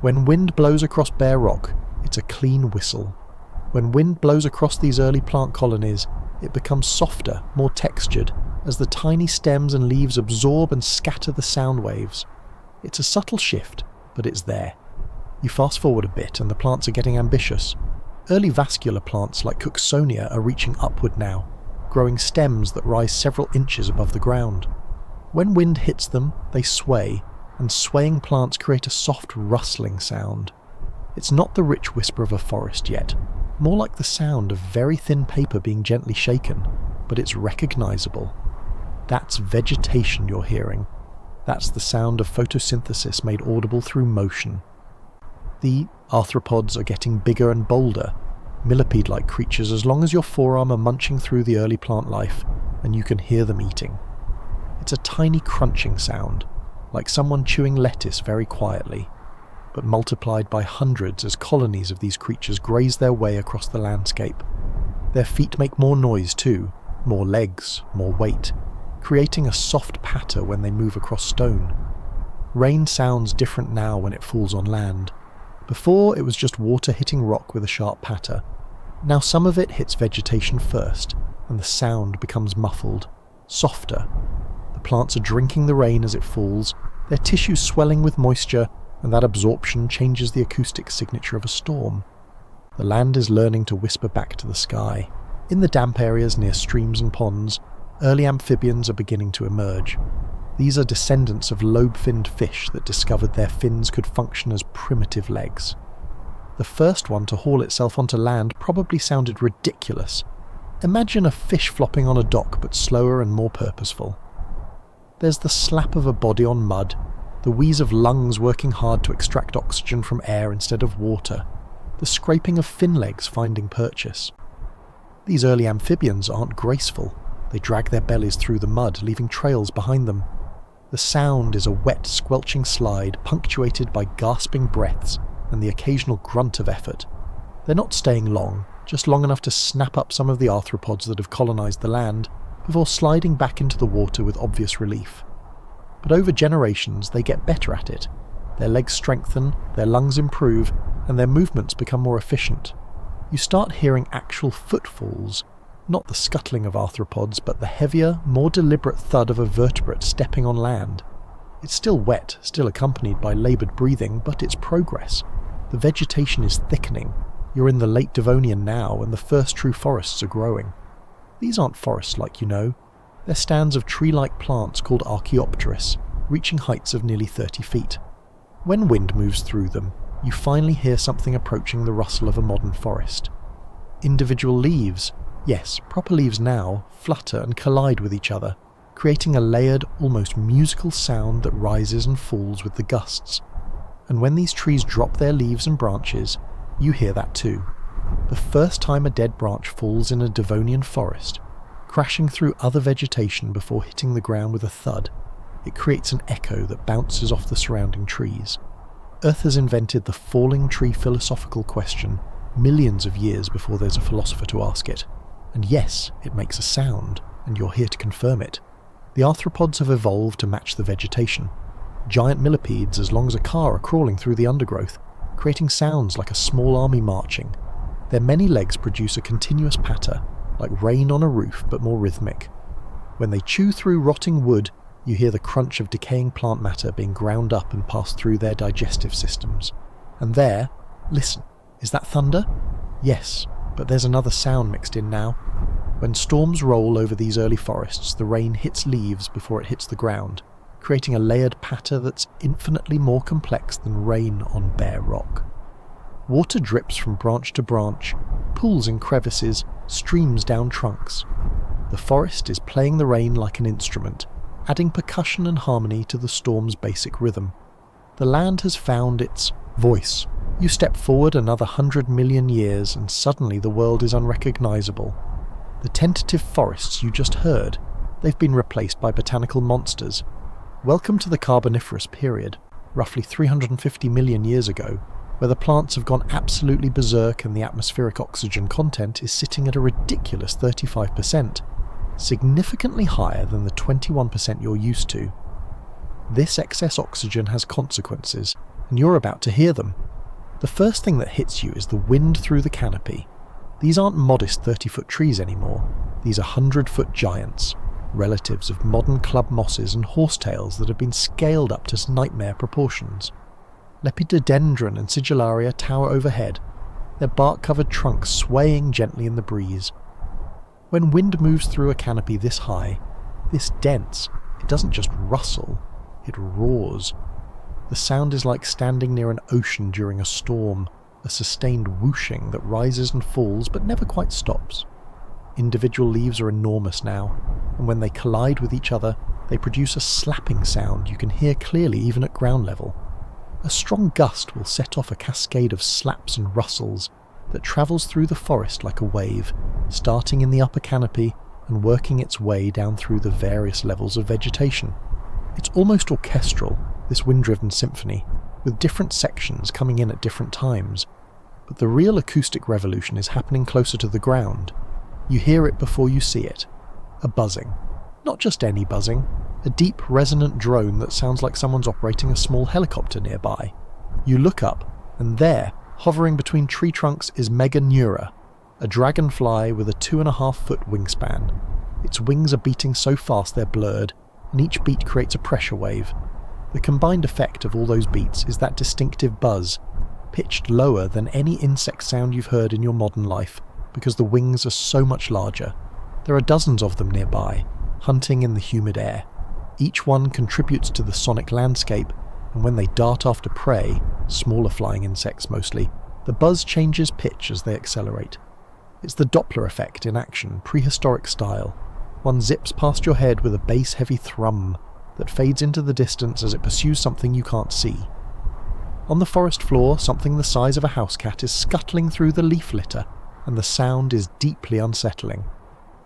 When wind blows across bare rock, it's a clean whistle. When wind blows across these early plant colonies, it becomes softer, more textured, as the tiny stems and leaves absorb and scatter the sound waves. It's a subtle shift, but it's there. You fast forward a bit and the plants are getting ambitious. Early vascular plants like Cooksonia are reaching upward now, growing stems that rise several inches above the ground. When wind hits them, they sway, and swaying plants create a soft rustling sound. It's not the rich whisper of a forest yet, more like the sound of very thin paper being gently shaken, but it's recognizable. That's vegetation you're hearing. That's the sound of photosynthesis made audible through motion. The arthropods are getting bigger and bolder, millipede-like creatures as long as your forearm are munching through the early plant life, and you can hear them eating. It's a tiny crunching sound, like someone chewing lettuce very quietly, but multiplied by hundreds as colonies of these creatures graze their way across the landscape. Their feet make more noise too, more legs, more weight, creating a soft patter when they move across stone. Rain sounds different now when it falls on land. Before, it was just water hitting rock with a sharp patter. Now some of it hits vegetation first, and the sound becomes muffled, softer. The plants are drinking the rain as it falls, their tissues swelling with moisture, and that absorption changes the acoustic signature of a storm. The land is learning to whisper back to the sky. In the damp areas near streams and ponds, early amphibians are beginning to emerge. These are descendants of lobe-finned fish that discovered their fins could function as primitive legs. The first one to haul itself onto land probably sounded ridiculous. Imagine a fish flopping on a dock, but slower and more purposeful. There's the slap of a body on mud, the wheeze of lungs working hard to extract oxygen from air instead of water, the scraping of fin legs finding purchase. These early amphibians aren't graceful. They drag their bellies through the mud, leaving trails behind them. The sound is a wet, squelching slide punctuated by gasping breaths and the occasional grunt of effort. They're not staying long, just long enough to snap up some of the arthropods that have colonized the land, before sliding back into the water with obvious relief. But over generations, they get better at it. Their legs strengthen, their lungs improve, and their movements become more efficient. You start hearing actual footfalls, not the scuttling of arthropods, but the heavier, more deliberate thud of a vertebrate stepping on land. It's still wet, still accompanied by laboured breathing, but it's progress. The vegetation is thickening. You're in the late Devonian now, and the first true forests are growing. These aren't forests like you know. They're stands of tree-like plants called Archaeopteris, reaching heights of nearly 30 feet. When wind moves through them, you finally hear something approaching the rustle of a modern forest. Individual leaves, yes, proper leaves now, flutter and collide with each other, creating a layered, almost musical sound that rises and falls with the gusts. And when these trees drop their leaves and branches, you hear that too. The first time a dead branch falls in a Devonian forest, crashing through other vegetation before hitting the ground with a thud, it creates an echo that bounces off the surrounding trees. Earth has invented the falling tree philosophical question millions of years before there's a philosopher to ask it. And yes, it makes a sound, and you're here to confirm it. The arthropods have evolved to match the vegetation. Giant millipedes as long as a car are crawling through the undergrowth, creating sounds like a small army marching. Their many legs produce a continuous patter, like rain on a roof but more rhythmic. When they chew through rotting wood, you hear the crunch of decaying plant matter being ground up and passed through their digestive systems. And there, listen, is that thunder? Yes, but there's another sound mixed in now. When storms roll over these early forests, the rain hits leaves before it hits the ground, creating a layered patter that's infinitely more complex than rain on bare rock. Water drips from branch to branch, pools in crevices, streams down trunks. The forest is playing the rain like an instrument, adding percussion and harmony to the storm's basic rhythm. The land has found its voice. You step forward another 100 million years and suddenly the world is unrecognizable. The tentative forests you just heard, they've been replaced by botanical monsters. Welcome to the Carboniferous period, roughly 350 million years ago, where the plants have gone absolutely berserk and the atmospheric oxygen content is sitting at a ridiculous 35%, significantly higher than the 21% you're used to. This excess oxygen has consequences, and you're about to hear them. The first thing that hits you is the wind through the canopy. These aren't modest 30-foot trees anymore. These are 100-foot giants, relatives of modern club mosses and horsetails that have been scaled up to nightmare proportions. Lepidodendron and Sigillaria tower overhead, their bark-covered trunks swaying gently in the breeze. When wind moves through a canopy this high, this dense, it doesn't just rustle, it roars. The sound is like standing near an ocean during a storm, a sustained whooshing that rises and falls but never quite stops. Individual leaves are enormous now, and when they collide with each other, they produce a slapping sound you can hear clearly even at ground level. A strong gust will set off a cascade of slaps and rustles that travels through the forest like a wave, starting in the upper canopy and working its way down through the various levels of vegetation. It's almost orchestral, this wind-driven symphony, with different sections coming in at different times. But the real acoustic revolution is happening closer to the ground. You hear it before you see it. A buzzing. Not just any buzzing. A deep, resonant drone that sounds like someone's operating a small helicopter nearby. You look up, and there, hovering between tree trunks, is Meganeura, a dragonfly with a 2.5-foot wingspan. Its wings are beating so fast they're blurred, and each beat creates a pressure wave. The combined effect of all those beats is that distinctive buzz, pitched lower than any insect sound you've heard in your modern life, because the wings are so much larger. There are dozens of them nearby, hunting in the humid air. Each one contributes to the sonic landscape, and when they dart after prey, smaller flying insects mostly, The buzz changes pitch as they accelerate. It's the Doppler effect in action, prehistoric style. One zips past your head with a bass-heavy thrum that fades into the distance as it pursues something you can't see. On the forest floor, something the size of a house cat is scuttling through the leaf litter, and the sound is deeply unsettling.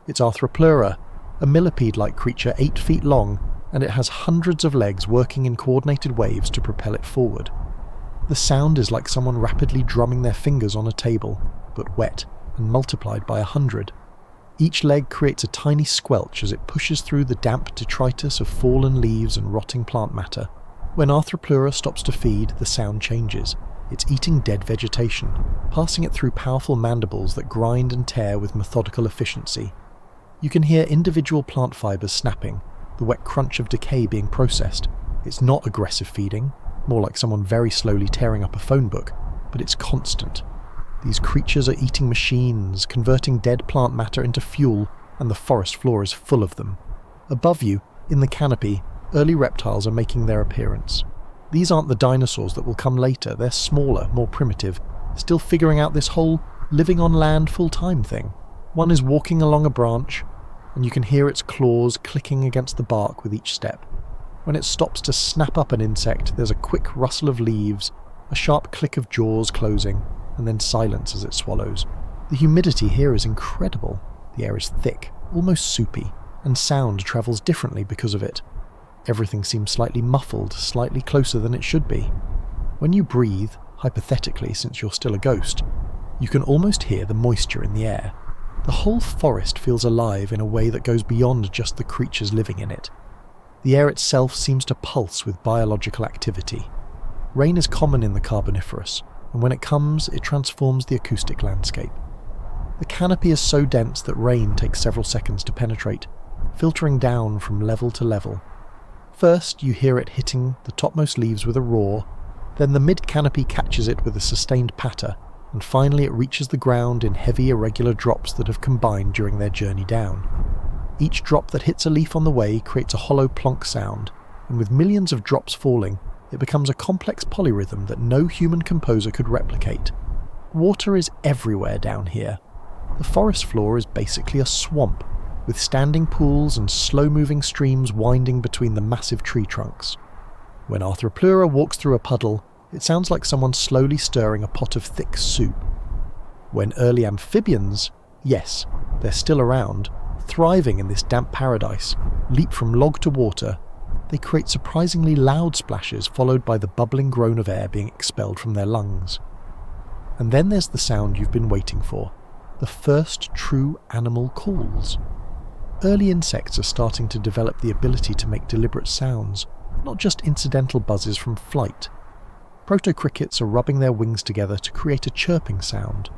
It's Arthropleura, a millipede-like creature 8 feet long, and it has hundreds of legs working in coordinated waves to propel it forward. The sound is like someone rapidly drumming their fingers on a table, but wet and multiplied by 100. Each leg creates a tiny squelch as it pushes through the damp detritus of fallen leaves and rotting plant matter. When Arthropleura stops to feed, the sound changes. It's eating dead vegetation, passing it through powerful mandibles that grind and tear with methodical efficiency. You can hear individual plant fibers snapping, the wet crunch of decay being processed. It's not aggressive feeding, more like someone very slowly tearing up a phone book, but it's constant. These creatures are eating machines, converting dead plant matter into fuel, and the forest floor is full of them. Above you, in the canopy, early reptiles are making their appearance. These aren't the dinosaurs that will come later, they're smaller, more primitive, still figuring out this whole living on land full-time thing. One is walking along a branch, and you can hear its claws clicking against the bark with each step. When it stops to snap up an insect, there's a quick rustle of leaves, a sharp click of jaws closing, and then silence as it swallows. The humidity here is incredible. The air is thick, almost soupy, and sound travels differently because of it. Everything seems slightly muffled, slightly closer than it should be. When you breathe, hypothetically since you're still a ghost, you can almost hear the moisture in the air. The whole forest feels alive in a way that goes beyond just the creatures living in it. The air itself seems to pulse with biological activity. Rain is common in the Carboniferous, and when it comes, it transforms the acoustic landscape. The canopy is so dense that rain takes several seconds to penetrate, filtering down from level to level. First, you hear it hitting the topmost leaves with a roar, then the mid-canopy catches it with a sustained patter, and finally it reaches the ground in heavy irregular drops that have combined during their journey down. Each drop that hits a leaf on the way creates a hollow plonk sound, and with millions of drops falling, it becomes a complex polyrhythm that no human composer could replicate. Water is everywhere down here. The forest floor is basically a swamp, with standing pools and slow-moving streams winding between the massive tree trunks. When Arthropleura walks through a puddle, it sounds like someone slowly stirring a pot of thick soup. When early amphibians, yes, they're still around, thriving in this damp paradise, leap from log to water, they create surprisingly loud splashes followed by the bubbling groan of air being expelled from their lungs. And then there's the sound you've been waiting for, the first true animal calls. Early insects are starting to develop the ability to make deliberate sounds, not just incidental buzzes from flight. Proto-crickets are rubbing their wings together to create a chirping sound.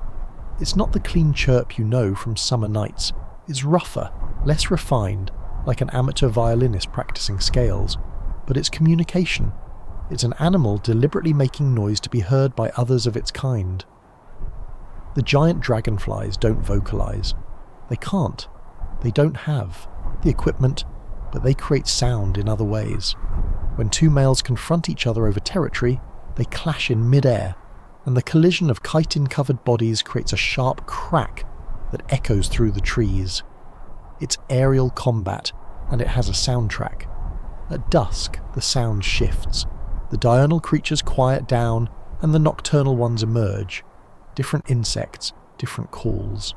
It's not the clean chirp you know from summer nights. It's rougher, less refined, like an amateur violinist practicing scales, but it's communication. It's an animal deliberately making noise to be heard by others of its kind. The giant dragonflies don't vocalize. They can't. They don't have the equipment, but they create sound in other ways. When two males confront each other over territory, they clash in mid-air, and the collision of chitin-covered bodies creates a sharp crack that echoes through the trees. It's aerial combat, and it has a soundtrack. At dusk, the sound shifts. The diurnal creatures quiet down, and the nocturnal ones emerge. Different insects, different calls.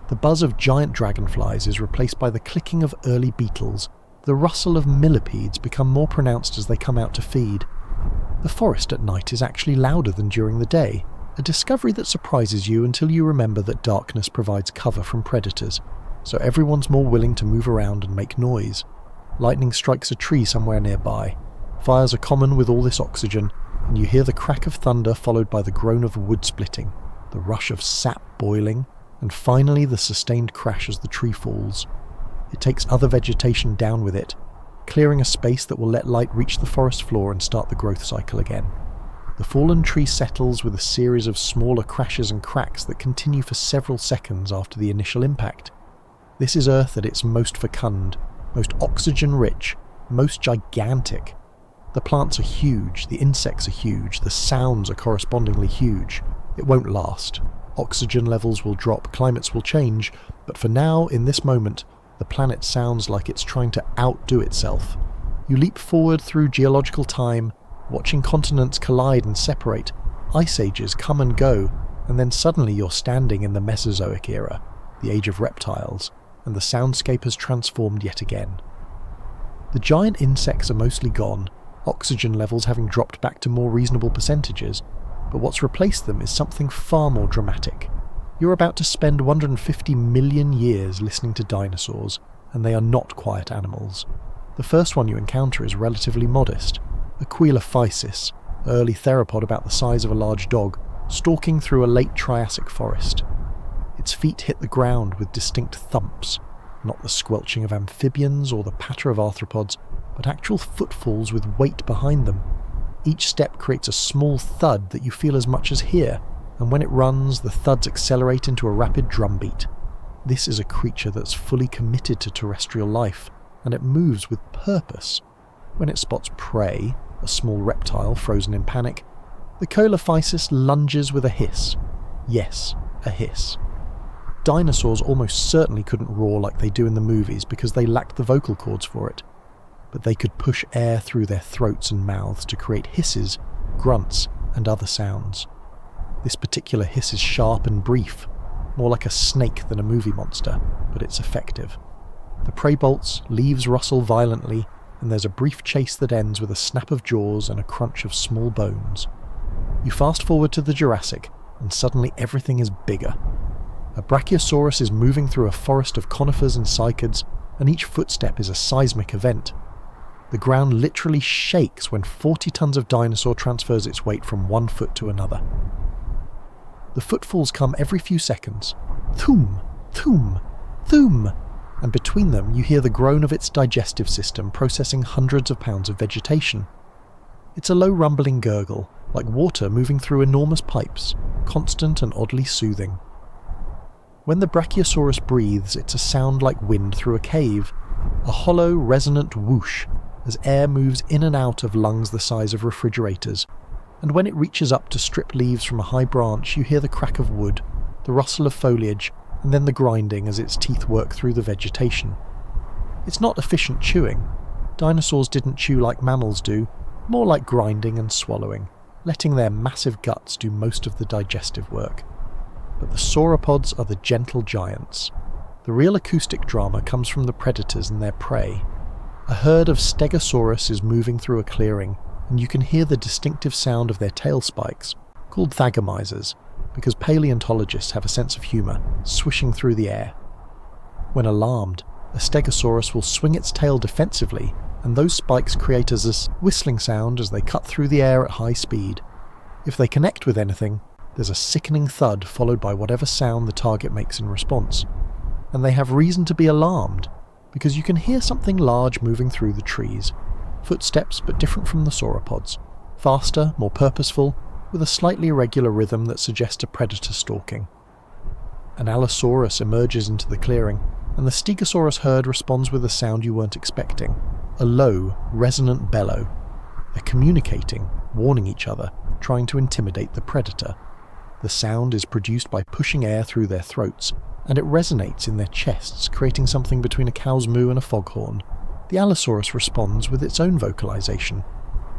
The buzz of giant dragonflies is replaced by the clicking of early beetles. The rustle of millipedes become more pronounced as they come out to feed. The forest at night is actually louder than during the day, a discovery that surprises you until you remember that darkness provides cover from predators, so everyone's more willing to move around and make noise. Lightning strikes a tree somewhere nearby. Fires are common with all this oxygen, and you hear the crack of thunder followed by the groan of wood splitting, the rush of sap boiling, and finally the sustained crash as the tree falls. It takes other vegetation down with it, clearing a space that will let light reach the forest floor and start the growth cycle again. The fallen tree settles with a series of smaller crashes and cracks that continue for several seconds after the initial impact. This is Earth at its most fecund, most oxygen-rich, most gigantic. The plants are huge, the insects are huge, the sounds are correspondingly huge. It won't last. Oxygen levels will drop, climates will change, but for now, in this moment, the planet sounds like it's trying to outdo itself. You leap forward through geological time, watching continents collide and separate, ice ages come and go, and then suddenly you're standing in the Mesozoic era, the age of reptiles, and the soundscape has transformed yet again. The giant insects are mostly gone, oxygen levels having dropped back to more reasonable percentages, but what's replaced them is something far more dramatic. You're about to spend 150 million years listening to dinosaurs, and they are not quiet animals. The first one you encounter is relatively modest, a Coelophysis, early theropod about the size of a large dog, stalking through a late Triassic forest. Its feet hit the ground with distinct thumps, not the squelching of amphibians or the patter of arthropods, but actual footfalls with weight behind them. Each step creates a small thud that you feel as much as hear, and when it runs, the thuds accelerate into a rapid drumbeat. This is a creature that's fully committed to terrestrial life, and it moves with purpose. When it spots prey, a small reptile frozen in panic, the Coelophysis lunges with a hiss. Yes, a hiss. Dinosaurs almost certainly couldn't roar like they do in the movies because they lacked the vocal cords for it, but they could push air through their throats and mouths to create hisses, grunts, and other sounds. This particular hiss is sharp and brief, more like a snake than a movie monster, but it's effective. The prey bolts, leaves rustle violently, and there's a brief chase that ends with a snap of jaws and a crunch of small bones. You fast forward to the Jurassic, and suddenly everything is bigger. A Brachiosaurus is moving through a forest of conifers and cycads, and each footstep is a seismic event. The ground literally shakes when 40 tons of dinosaur transfers its weight from one foot to another. The footfalls come every few seconds. Thoom, thoom, thoom, and between them you hear the groan of its digestive system processing hundreds of pounds of vegetation. It's a low rumbling gurgle, like water moving through enormous pipes, constant and oddly soothing. When the Brachiosaurus breathes, it's a sound like wind through a cave, a hollow, resonant whoosh as air moves in and out of lungs the size of refrigerators, and when it reaches up to strip leaves from a high branch, you hear the crack of wood, the rustle of foliage, and then the grinding as its teeth work through the vegetation. It's not efficient chewing. Dinosaurs didn't chew like mammals do, more like grinding and swallowing, letting their massive guts do most of the digestive work. But the sauropods are the gentle giants. The real acoustic drama comes from the predators and their prey. A herd of Stegosaurus is moving through a clearing, and you can hear the distinctive sound of their tail spikes, called thagomizers, because paleontologists have a sense of humour, swishing through the air. When alarmed, a Stegosaurus will swing its tail defensively, and those spikes create a whistling sound as they cut through the air at high speed. If they connect with anything, there's a sickening thud followed by whatever sound the target makes in response. And they have reason to be alarmed, because you can hear something large moving through the trees. Footsteps, but different from the sauropods. Faster, more purposeful, with a slightly irregular rhythm that suggests a predator stalking. An Allosaurus emerges into the clearing, and the Stegosaurus herd responds with a sound you weren't expecting. A low, resonant bellow. They're communicating, warning each other, trying to intimidate the predator. The sound is produced by pushing air through their throats, and it resonates in their chests, creating something between a cow's moo and a foghorn. The Allosaurus responds with its own vocalization,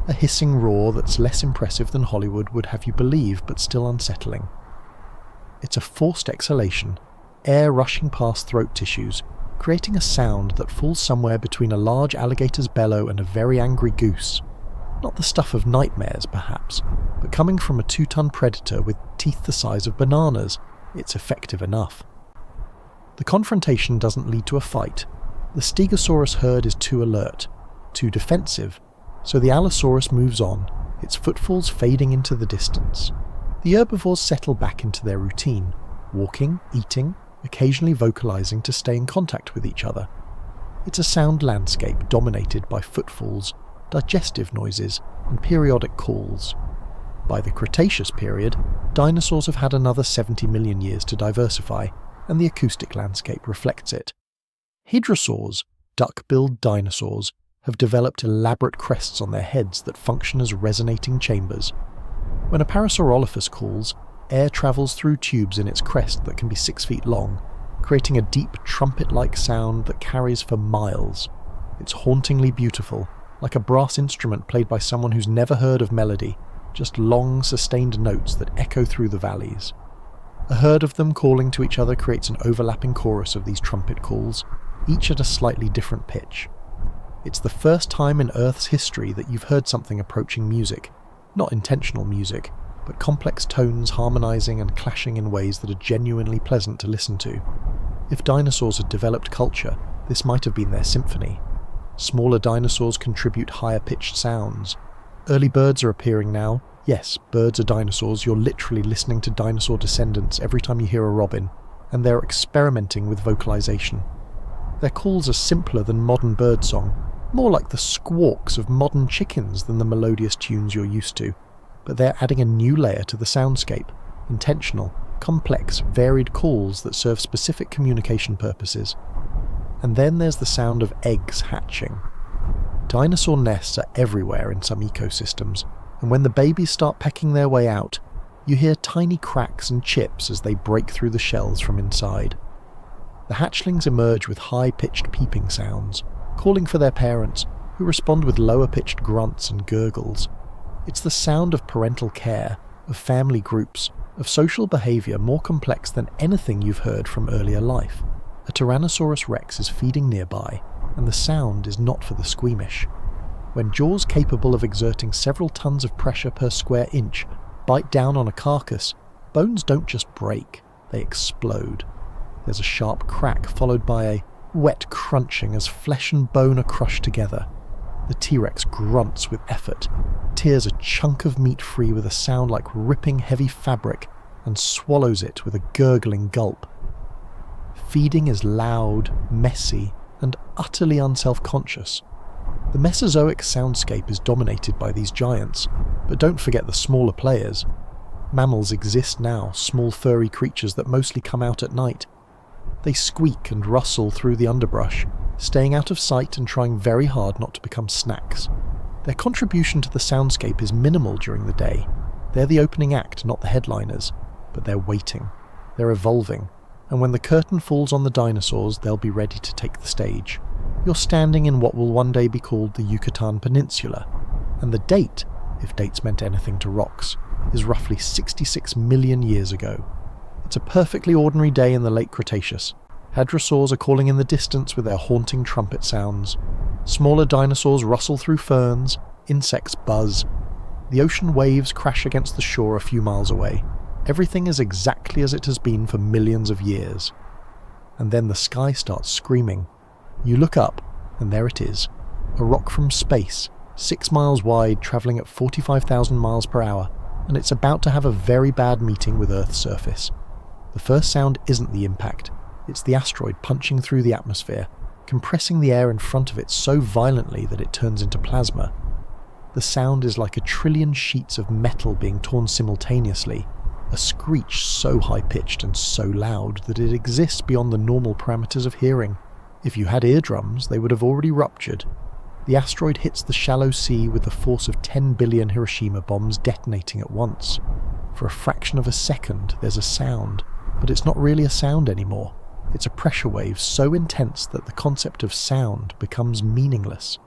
a hissing roar that's less impressive than Hollywood would have you believe, but still unsettling. It's a forced exhalation, air rushing past throat tissues, creating a sound that falls somewhere between a large alligator's bellow and a very angry goose. Not the stuff of nightmares, perhaps, but coming from a 2-ton predator with teeth the size of bananas, it's effective enough. The confrontation doesn't lead to a fight. The Stegosaurus herd is too alert, too defensive, so the Allosaurus moves on, its footfalls fading into the distance. The herbivores settle back into their routine, walking, eating, occasionally vocalizing to stay in contact with each other. It's a sound landscape dominated by footfalls, digestive noises, and periodic calls. By the Cretaceous period, dinosaurs have had another 70 million years to diversify, and the acoustic landscape reflects it. Hadrosaurs, duck-billed dinosaurs, have developed elaborate crests on their heads that function as resonating chambers. When a Parasaurolophus calls, Air travels through tubes in its crest that can be 6 feet long, creating a deep trumpet-like sound that carries for miles. It's hauntingly beautiful, like a brass instrument played by someone who's never heard of melody, just long, sustained notes that echo through the valleys. A herd of them calling to each other creates an overlapping chorus of these trumpet calls, each at a slightly different pitch. It's the first time in Earth's history that you've heard something approaching music, not intentional music, but complex tones harmonizing and clashing in ways that are genuinely pleasant to listen to. If dinosaurs had developed culture, this might have been their symphony. Smaller dinosaurs contribute higher-pitched sounds. Early birds are appearing now. Yes, birds are dinosaurs. You're literally listening to dinosaur descendants every time you hear a robin, and they're experimenting with vocalization. Their calls are simpler than modern birdsong, more like the squawks of modern chickens than the melodious tunes you're used to. But they're adding a new layer to the soundscape, intentional, complex, varied calls that serve specific communication purposes. And then there's the sound of eggs hatching. Dinosaur nests are everywhere in some ecosystems, and when the babies start pecking their way out, you hear tiny cracks and chips as they break through the shells from inside. The hatchlings emerge with high-pitched peeping sounds, calling for their parents, who respond with lower-pitched grunts and gurgles. It's the sound of parental care, of family groups, of social behaviour more complex than anything you've heard from earlier life. A Tyrannosaurus rex is feeding nearby, and the sound is not for the squeamish. When jaws capable of exerting several tons of pressure per square inch bite down on a carcass, bones don't just break, they explode. There's a sharp crack followed by a wet crunching as flesh and bone are crushed together. The T-Rex grunts with effort, tears a chunk of meat free with a sound like ripping heavy fabric, and swallows it with a gurgling gulp. Feeding is loud, messy, and utterly unself-conscious. The Mesozoic soundscape is dominated by these giants, but don't forget the smaller players. Mammals exist now, small furry creatures that mostly come out at night. They squeak and rustle through the underbrush, staying out of sight and trying very hard not to become snacks. Their contribution to the soundscape is minimal during the day. They're the opening act, not the headliners, but they're waiting. They're evolving, and when the curtain falls on the dinosaurs, they'll be ready to take the stage. You're standing in what will one day be called the Yucatan Peninsula, and the date, if dates meant anything to rocks, is roughly 66 million years ago. It's a perfectly ordinary day in the late Cretaceous. Hadrosaurs are calling in the distance with their haunting trumpet sounds. Smaller dinosaurs rustle through ferns, insects buzz. The ocean waves crash against the shore a few miles away. Everything is exactly as it has been for millions of years. And then the sky starts screaming. You look up, and there it is. A rock from space, 6 miles wide, travelling at 45,000 miles per hour, and it's about to have a very bad meeting with Earth's surface. The first sound isn't the impact. It's the asteroid punching through the atmosphere, compressing the air in front of it so violently that it turns into plasma. The sound is like a trillion sheets of metal being torn simultaneously, a screech so high-pitched and so loud that it exists beyond the normal parameters of hearing. If you had eardrums, they would have already ruptured. The asteroid hits the shallow sea with the force of 10 billion Hiroshima bombs detonating at once. For a fraction of a second, there's a sound, but it's not really a sound anymore. It's a pressure wave so intense that the concept of sound becomes meaningless.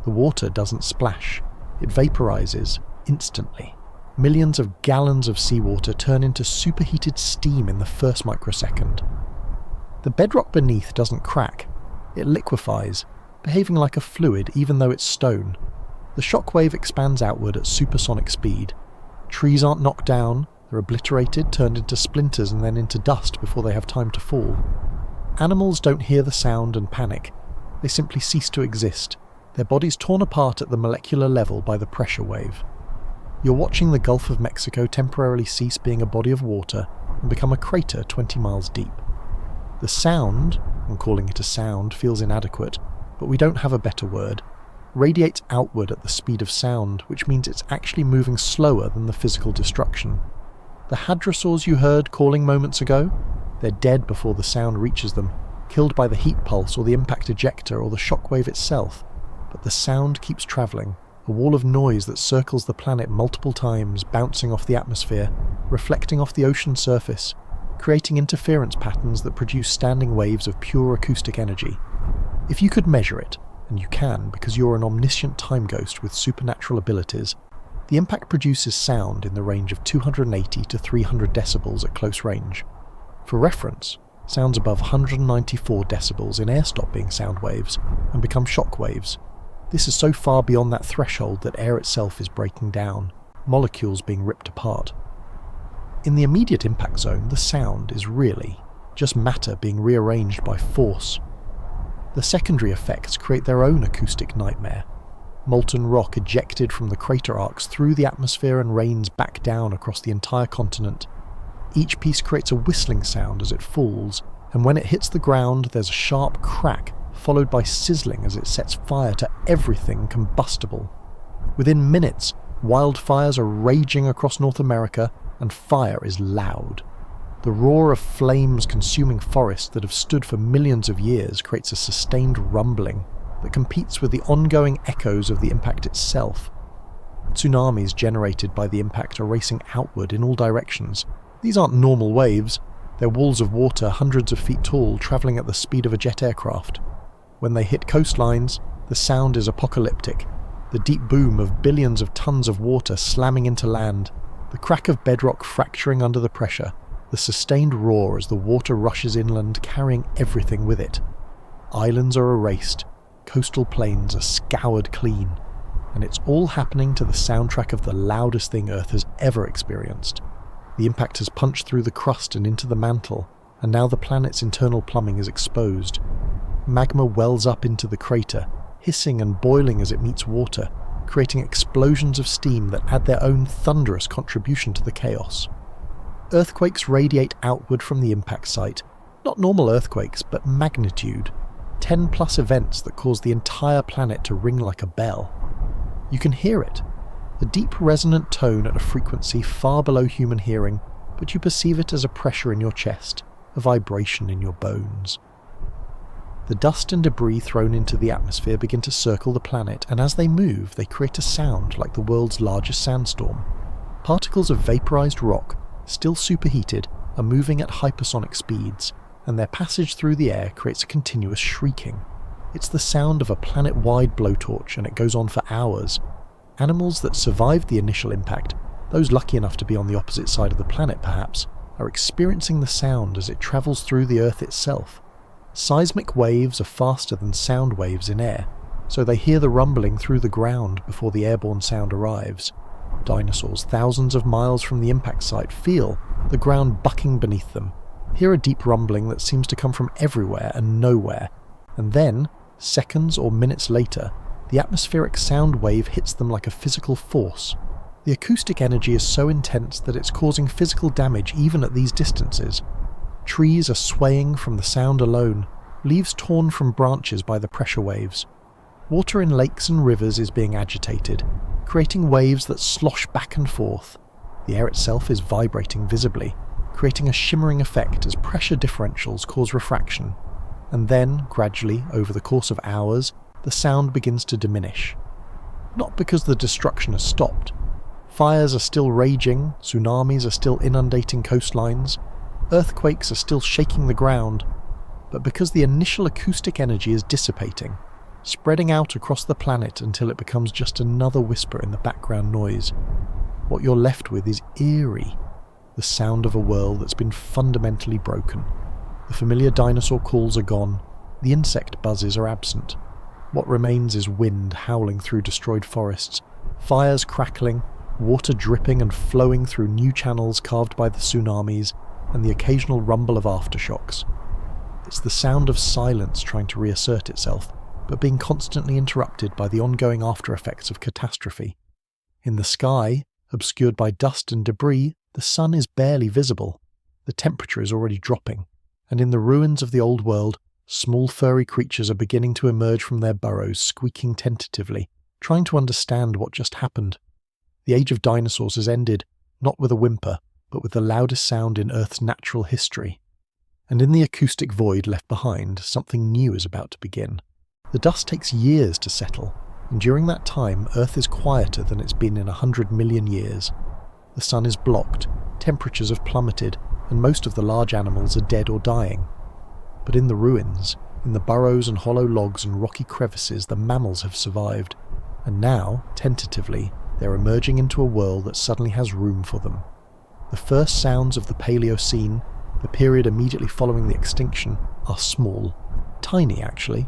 The water doesn't splash. It vaporizes instantly. Millions of gallons of seawater turn into superheated steam in the first microsecond. The bedrock beneath doesn't crack. It liquefies, behaving like a fluid even though it's stone. The shockwave expands outward at supersonic speed. Trees aren't knocked down, they're obliterated, turned into splinters and then into dust before they have time to fall. Animals don't hear the sound and panic. They simply cease to exist, their bodies torn apart at the molecular level by the pressure wave. You're watching the Gulf of Mexico temporarily cease being a body of water and become a crater 20 miles deep. The sound, and calling it a sound feels inadequate, but we don't have a better word, radiates outward at the speed of sound, which means it's actually moving slower than the physical destruction. The hadrosaurs you heard calling moments ago, they're dead before the sound reaches them, killed by the heat pulse or the impact ejector or the shockwave itself, but the sound keeps travelling, a wall of noise that circles the planet multiple times, bouncing off the atmosphere, reflecting off the ocean surface, creating interference patterns that produce standing waves of pure acoustic energy. If you could measure it, and you can because you're an omniscient time ghost with supernatural abilities, the impact produces sound in the range of 280 to 300 decibels at close range. For reference, sounds above 194 decibels in air stop being sound waves and become shock waves. This is so far beyond that threshold that air itself is breaking down, molecules being ripped apart. In the immediate impact zone, the sound is really just matter being rearranged by force. The secondary effects create their own acoustic nightmare. Molten rock ejected from the crater arcs through the atmosphere and rains back down across the entire continent. Each piece creates a whistling sound as it falls, and when it hits the ground there's a sharp crack, followed by sizzling as it sets fire to everything combustible. Within minutes, wildfires are raging across North America, and fire is loud. The roar of flames consuming forests that have stood for millions of years creates a sustained rumbling that competes with the ongoing echoes of the impact itself. Tsunamis generated by the impact are racing outward in all directions. These aren't normal waves, they're walls of water hundreds of feet tall travelling at the speed of a jet aircraft. When they hit coastlines, the sound is apocalyptic. The deep boom of billions of tons of water slamming into land, the crack of bedrock fracturing under the pressure, the sustained roar as the water rushes inland carrying everything with it. Islands are erased, coastal plains are scoured clean, and it's all happening to the soundtrack of the loudest thing Earth has ever experienced. The impact has punched through the crust and into the mantle, and now the planet's internal plumbing is exposed. Magma wells up into the crater, hissing and boiling as it meets water, creating explosions of steam that add their own thunderous contribution to the chaos. Earthquakes radiate outward from the impact site, not normal earthquakes, but magnitude, 10+ events that cause the entire planet to ring like a bell. You can hear it, a deep resonant tone at a frequency far below human hearing, but you perceive it as a pressure in your chest, a vibration in your bones. The dust and debris thrown into the atmosphere begin to circle the planet, and as they move, they create a sound like the world's largest sandstorm. Particles of vaporized rock, still superheated, are moving at hypersonic speeds, and their passage through the air creates a continuous shrieking. It's the sound of a planet-wide blowtorch, and it goes on for hours. Animals that survived the initial impact, those lucky enough to be on the opposite side of the planet perhaps, are experiencing the sound as it travels through the Earth itself. Seismic waves are faster than sound waves in air, so they hear the rumbling through the ground before the airborne sound arrives. Dinosaurs thousands of miles from the impact site feel the ground bucking beneath them, hear a deep rumbling that seems to come from everywhere and nowhere, and then, seconds or minutes later, the atmospheric sound wave hits them like a physical force. The acoustic energy is so intense that it's causing physical damage even at these distances. Trees are swaying from the sound alone, leaves torn from branches by the pressure waves. Water in lakes and rivers is being agitated, creating waves that slosh back and forth. The air itself is vibrating visibly, creating a shimmering effect as pressure differentials cause refraction. And then, gradually, over the course of hours, the sound begins to diminish. Not because the destruction has stopped. Fires are still raging, tsunamis are still inundating coastlines, earthquakes are still shaking the ground, but because the initial acoustic energy is dissipating, spreading out across the planet until it becomes just another whisper in the background noise. What you're left with is eerie, the sound of a world that's been fundamentally broken. The familiar dinosaur calls are gone, the insect buzzes are absent. What remains is wind howling through destroyed forests, fires crackling, water dripping and flowing through new channels carved by the tsunamis, and the occasional rumble of aftershocks. It's the sound of silence trying to reassert itself, but being constantly interrupted by the ongoing after-effects of catastrophe. In the sky, obscured by dust and debris, the sun is barely visible. The temperature is already dropping, and in the ruins of the old world, small furry creatures are beginning to emerge from their burrows, squeaking tentatively, trying to understand what just happened. The age of dinosaurs has ended, not with a whimper, but with the loudest sound in Earth's natural history. And in the acoustic void left behind, something new is about to begin. The dust takes years to settle, and during that time Earth is quieter than it's been in 100 million years. The sun is blocked, temperatures have plummeted, and most of the large animals are dead or dying. But in the ruins, in the burrows and hollow logs and rocky crevices, the mammals have survived, and now, tentatively, they're emerging into a world that suddenly has room for them. The first sounds of the Paleocene, the period immediately following the extinction, are small. Tiny, actually.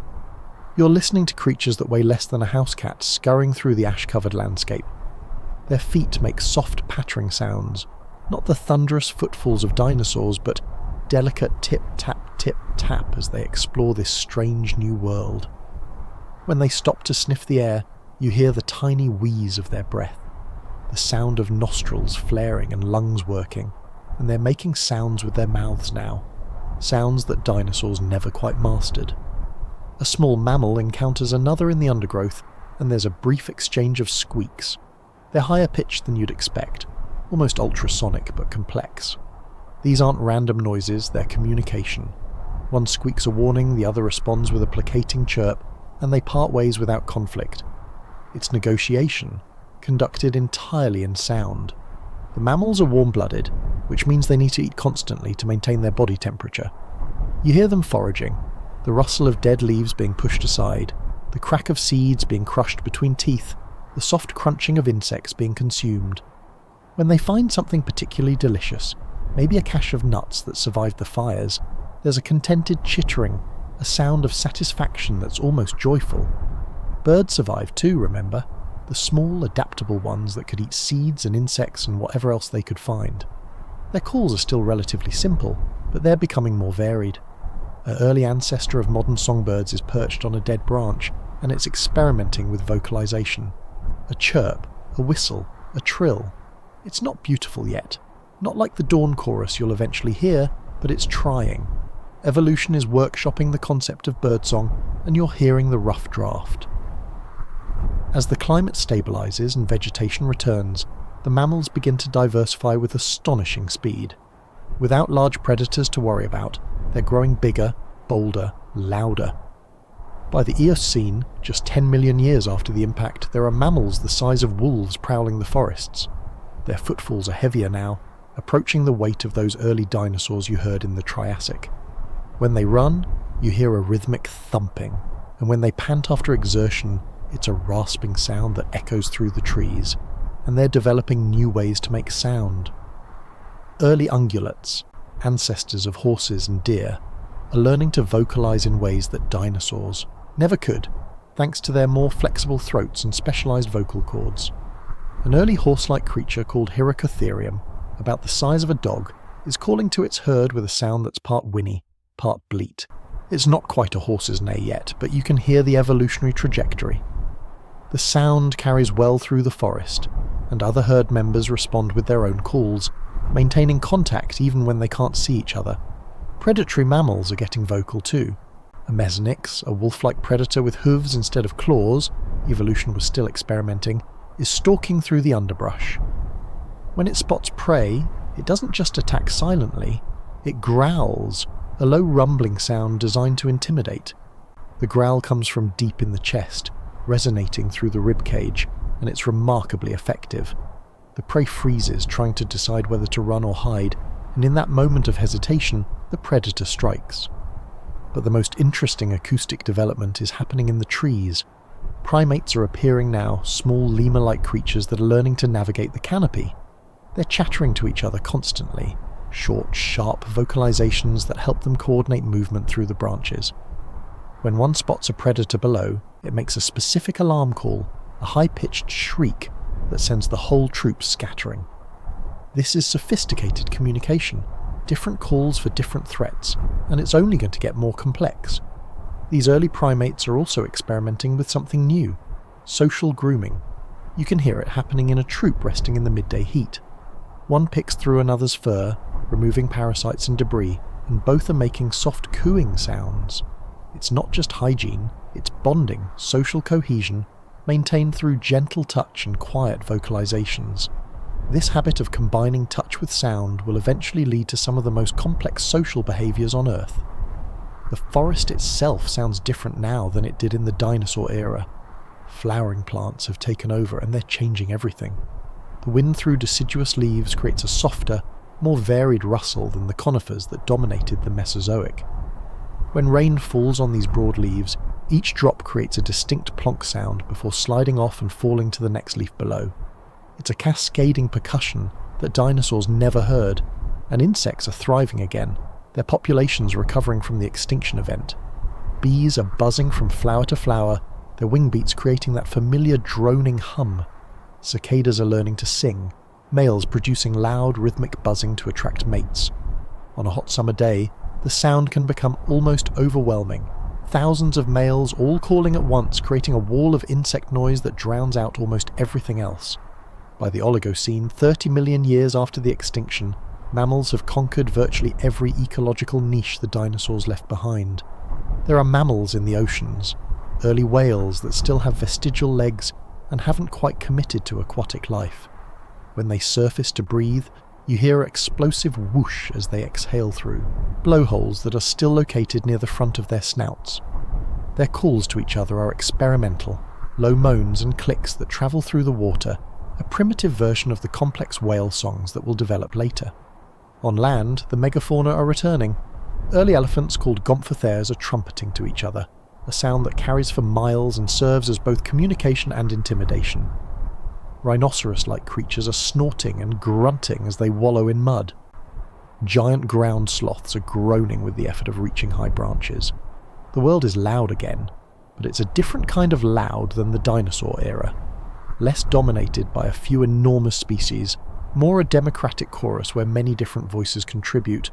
You're listening to creatures that weigh less than a house cat scurrying through the ash-covered landscape. Their feet make soft pattering sounds, not the thunderous footfalls of dinosaurs, but delicate tip-tap, tip-tap as they explore this strange new world. When they stop to sniff the air, you hear the tiny wheeze of their breath, the sound of nostrils flaring and lungs working, and they're making sounds with their mouths now, sounds that dinosaurs never quite mastered. A small mammal encounters another in the undergrowth, and there's a brief exchange of squeaks. They're higher pitched than you'd expect, almost ultrasonic but complex. These aren't random noises, they're communication. One squeaks a warning, the other responds with a placating chirp, and they part ways without conflict. It's negotiation, conducted entirely in sound. The mammals are warm-blooded, which means they need to eat constantly to maintain their body temperature. You hear them foraging, the rustle of dead leaves being pushed aside, the crack of seeds being crushed between teeth, the soft crunching of insects being consumed. When they find something particularly delicious, maybe a cache of nuts that survived the fires, there's a contented chittering, a sound of satisfaction that's almost joyful. Birds survive too, remember? The small, adaptable ones that could eat seeds and insects and whatever else they could find. Their calls are still relatively simple, but they're becoming more varied. An early ancestor of modern songbirds is perched on a dead branch, and it's experimenting with vocalization. A chirp, a whistle, a trill. It's not beautiful yet. Not like the dawn chorus you'll eventually hear, but it's trying. Evolution is workshopping the concept of birdsong, and you're hearing the rough draft. As the climate stabilizes and vegetation returns, the mammals begin to diversify with astonishing speed. Without large predators to worry about, they're growing bigger, bolder, louder. By the Eocene, just 10 million years after the impact, there are mammals the size of wolves prowling the forests. Their footfalls are heavier now, approaching the weight of those early dinosaurs you heard in the Triassic. When they run, you hear a rhythmic thumping, and when they pant after exertion, it's a rasping sound that echoes through the trees, and they're developing new ways to make sound. Early ungulates, ancestors of horses and deer, are learning to vocalize in ways that dinosaurs never could, thanks to their more flexible throats and specialized vocal cords. An early horse-like creature called Hyracotherium, about the size of a dog, is calling to its herd with a sound that's part whinny, part bleat. It's not quite a horse's neigh yet, but you can hear the evolutionary trajectory. The sound carries well through the forest, and other herd members respond with their own calls, maintaining contact even when they can't see each other. Predatory mammals are getting vocal too. A mesonyx, a wolf-like predator with hooves instead of claws, evolution was still experimenting, is stalking through the underbrush. When it spots prey, it doesn't just attack silently, it growls, a low rumbling sound designed to intimidate. The growl comes from deep in the chest, resonating through the ribcage, and it's remarkably effective. The prey freezes, trying to decide whether to run or hide, and in that moment of hesitation, the predator strikes. But the most interesting acoustic development is happening in the trees. Primates are appearing now, small lemur-like creatures that are learning to navigate the canopy. They're chattering to each other constantly, short, sharp vocalizations that help them coordinate movement through the branches. When one spots a predator below, it makes a specific alarm call, a high-pitched shriek that sends the whole troop scattering. This is sophisticated communication, different calls for different threats, and it's only going to get more complex. These early primates are also experimenting with something new, social grooming. You can hear it happening in a troop resting in the midday heat. One picks through another's fur, removing parasites and debris, and both are making soft cooing sounds. It's not just hygiene, it's bonding, social cohesion, maintained through gentle touch and quiet vocalizations. This habit of combining touch with sound will eventually lead to some of the most complex social behaviors on Earth. The forest itself sounds different now than it did in the dinosaur era. Flowering plants have taken over and they're changing everything. The wind through deciduous leaves creates a softer, more varied rustle than the conifers that dominated the Mesozoic. When rain falls on these broad leaves, each drop creates a distinct plonk sound before sliding off and falling to the next leaf below. It's a cascading percussion that dinosaurs never heard, and insects are thriving again, their populations recovering from the extinction event. Bees are buzzing from flower to flower, their wing beats creating that familiar droning hum. Cicadas are learning to sing, males producing loud rhythmic buzzing to attract mates. On a hot summer day, the sound can become almost overwhelming. Thousands of males all calling at once, creating a wall of insect noise that drowns out almost everything else. By the Oligocene, 30 million years after the extinction, mammals have conquered virtually every ecological niche the dinosaurs left behind. There are mammals in the oceans, early whales that still have vestigial legs and haven't quite committed to aquatic life. When they surface to breathe, you hear an explosive whoosh as they exhale through, blowholes that are still located near the front of their snouts. Their calls to each other are experimental, low moans and clicks that travel through the water, a primitive version of the complex whale songs that will develop later. On land, the megafauna are returning. Early elephants called gomphotheres are trumpeting to each other, a sound that carries for miles and serves as both communication and intimidation. Rhinoceros-like creatures are snorting and grunting as they wallow in mud. Giant ground sloths are groaning with the effort of reaching high branches. The world is loud again, but it's a different kind of loud than the dinosaur era. Less dominated by a few enormous species, more a democratic chorus where many different voices contribute.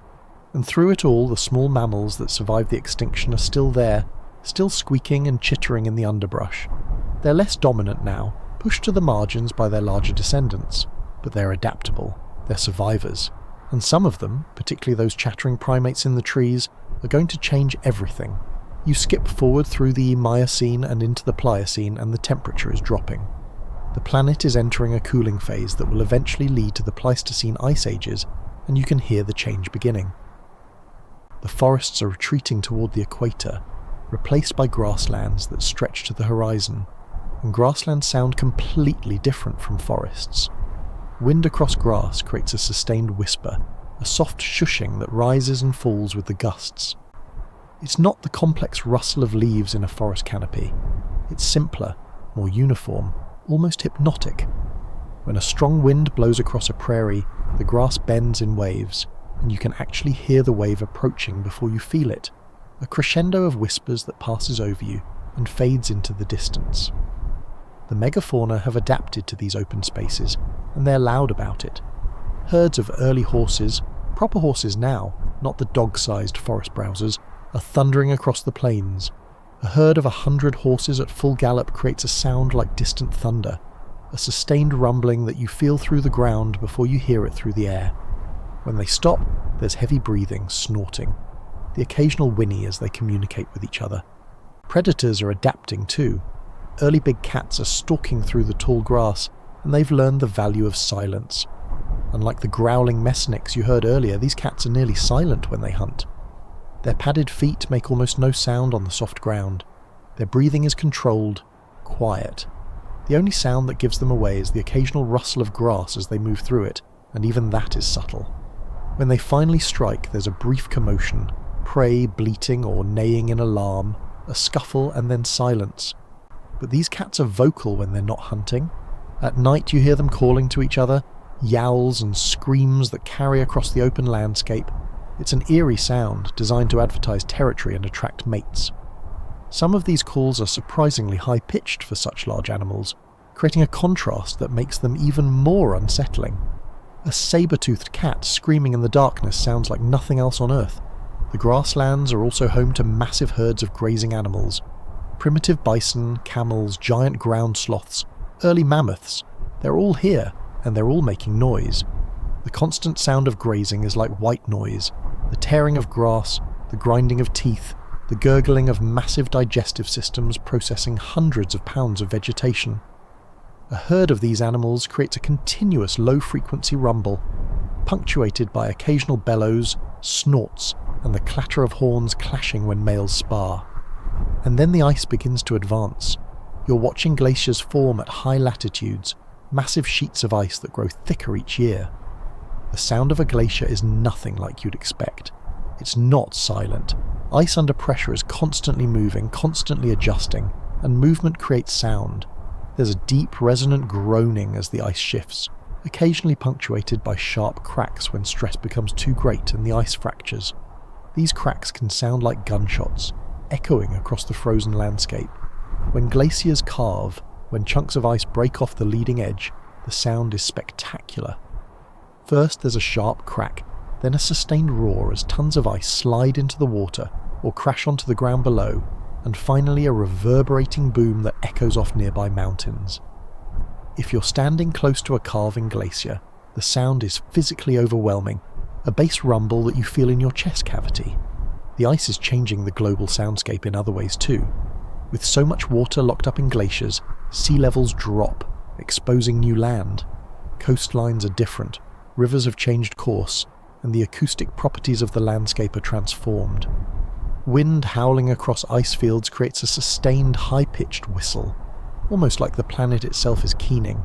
And through it all, the small mammals that survived the extinction are still there, still squeaking and chittering in the underbrush. They're less dominant now, pushed to the margins by their larger descendants, but they're adaptable, they're survivors, and some of them, particularly those chattering primates in the trees, are going to change everything. You skip forward through the Miocene and into the Pliocene and the temperature is dropping. The planet is entering a cooling phase that will eventually lead to the Pleistocene ice ages, and you can hear the change beginning. The forests are retreating toward the equator, replaced by grasslands that stretch to the horizon, and grasslands sound completely different from forests. Wind across grass creates a sustained whisper, a soft shushing that rises and falls with the gusts. It's not the complex rustle of leaves in a forest canopy. It's simpler, more uniform, almost hypnotic. When a strong wind blows across a prairie, the grass bends in waves, and you can actually hear the wave approaching before you feel it, a crescendo of whispers that passes over you and fades into the distance. The megafauna have adapted to these open spaces, and they're loud about it. Herds of early horses, proper horses now, not the dog-sized forest browsers, are thundering across the plains. A herd of 100 horses at full gallop creates a sound like distant thunder, a sustained rumbling that you feel through the ground before you hear it through the air. When they stop, there's heavy breathing, snorting, the occasional whinny as they communicate with each other. Predators are adapting too. Early big cats are stalking through the tall grass, and they've learned the value of silence. Unlike the growling mesniks you heard earlier, these cats are nearly silent when they hunt. Their padded feet make almost no sound on the soft ground. Their breathing is controlled, quiet. The only sound that gives them away is the occasional rustle of grass as they move through it, and even that is subtle. When they finally strike, there's a brief commotion, prey bleating or neighing in alarm, a scuffle and then silence. But these cats are vocal when they're not hunting. At night you hear them calling to each other, yowls and screams that carry across the open landscape. It's an eerie sound designed to advertise territory and attract mates. Some of these calls are surprisingly high-pitched for such large animals, creating a contrast that makes them even more unsettling. A saber-toothed cat screaming in the darkness sounds like nothing else on Earth. The grasslands are also home to massive herds of grazing animals. Primitive bison, camels, giant ground sloths, early mammoths, they're all here, and they're all making noise. The constant sound of grazing is like white noise, the tearing of grass, the grinding of teeth, the gurgling of massive digestive systems processing hundreds of pounds of vegetation. A herd of these animals creates a continuous low-frequency rumble, punctuated by occasional bellows, snorts, and the clatter of horns clashing when males spar. And then the ice begins to advance. You're watching glaciers form at high latitudes, massive sheets of ice that grow thicker each year. The sound of a glacier is nothing like you'd expect. It's not silent. Ice under pressure is constantly moving, constantly adjusting, and movement creates sound. There's a deep, resonant groaning as the ice shifts, occasionally punctuated by sharp cracks when stress becomes too great and the ice fractures. These cracks can sound like gunshots, echoing across the frozen landscape. When glaciers carve, when chunks of ice break off the leading edge, the sound is spectacular. First there's a sharp crack, then a sustained roar as tons of ice slide into the water or crash onto the ground below, and finally a reverberating boom that echoes off nearby mountains. If you're standing close to a calving glacier, the sound is physically overwhelming, a bass rumble that you feel in your chest cavity. The ice is changing the global soundscape in other ways too. With so much water locked up in glaciers, sea levels drop, exposing new land. Coastlines are different, rivers have changed course, and the acoustic properties of the landscape are transformed. Wind howling across ice fields creates a sustained, high-pitched whistle, almost like the planet itself is keening.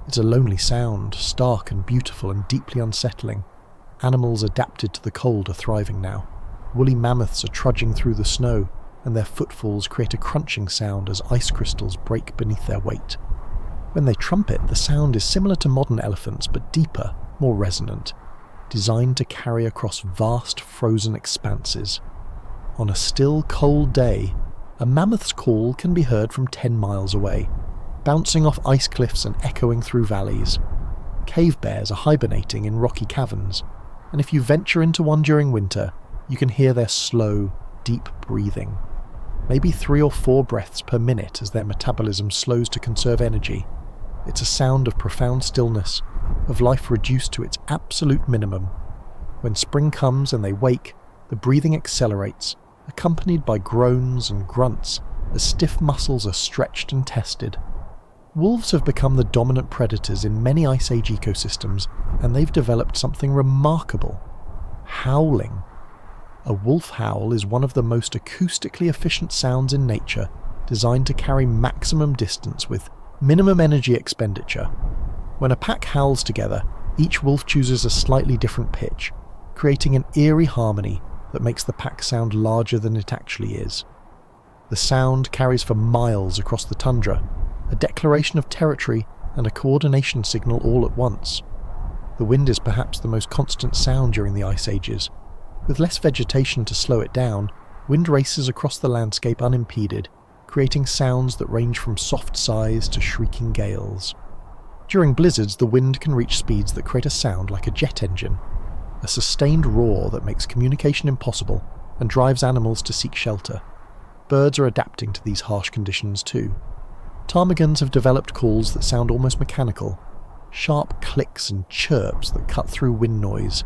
It's a lonely sound, stark and beautiful and deeply unsettling. Animals adapted to the cold are thriving now. Woolly mammoths are trudging through the snow, and their footfalls create a crunching sound as ice crystals break beneath their weight. When they trumpet, the sound is similar to modern elephants, but deeper, more resonant, designed to carry across vast frozen expanses. On a still, cold day, a mammoth's call can be heard from 10 miles away, bouncing off ice cliffs and echoing through valleys. Cave bears are hibernating in rocky caverns, and if you venture into one during winter, you can hear their slow, deep breathing. Maybe 3 or 4 breaths per minute as their metabolism slows to conserve energy. It's a sound of profound stillness, of life reduced to its absolute minimum. When spring comes and they wake, the breathing accelerates, accompanied by groans and grunts as stiff muscles are stretched and tested. Wolves have become the dominant predators in many Ice Age ecosystems, and they've developed something remarkable: howling. A wolf howl is one of the most acoustically efficient sounds in nature, designed to carry maximum distance with minimum energy expenditure. When a pack howls together, each wolf chooses a slightly different pitch, creating an eerie harmony that makes the pack sound larger than it actually is. The sound carries for miles across the tundra, a declaration of territory and a coordination signal all at once. The wind is perhaps the most constant sound during the Ice Ages. With less vegetation to slow it down, wind races across the landscape unimpeded, creating sounds that range from soft sighs to shrieking gales. During blizzards, the wind can reach speeds that create a sound like a jet engine, a sustained roar that makes communication impossible and drives animals to seek shelter. Birds are adapting to these harsh conditions too. Ptarmigans have developed calls that sound almost mechanical, sharp clicks and chirps that cut through wind noise.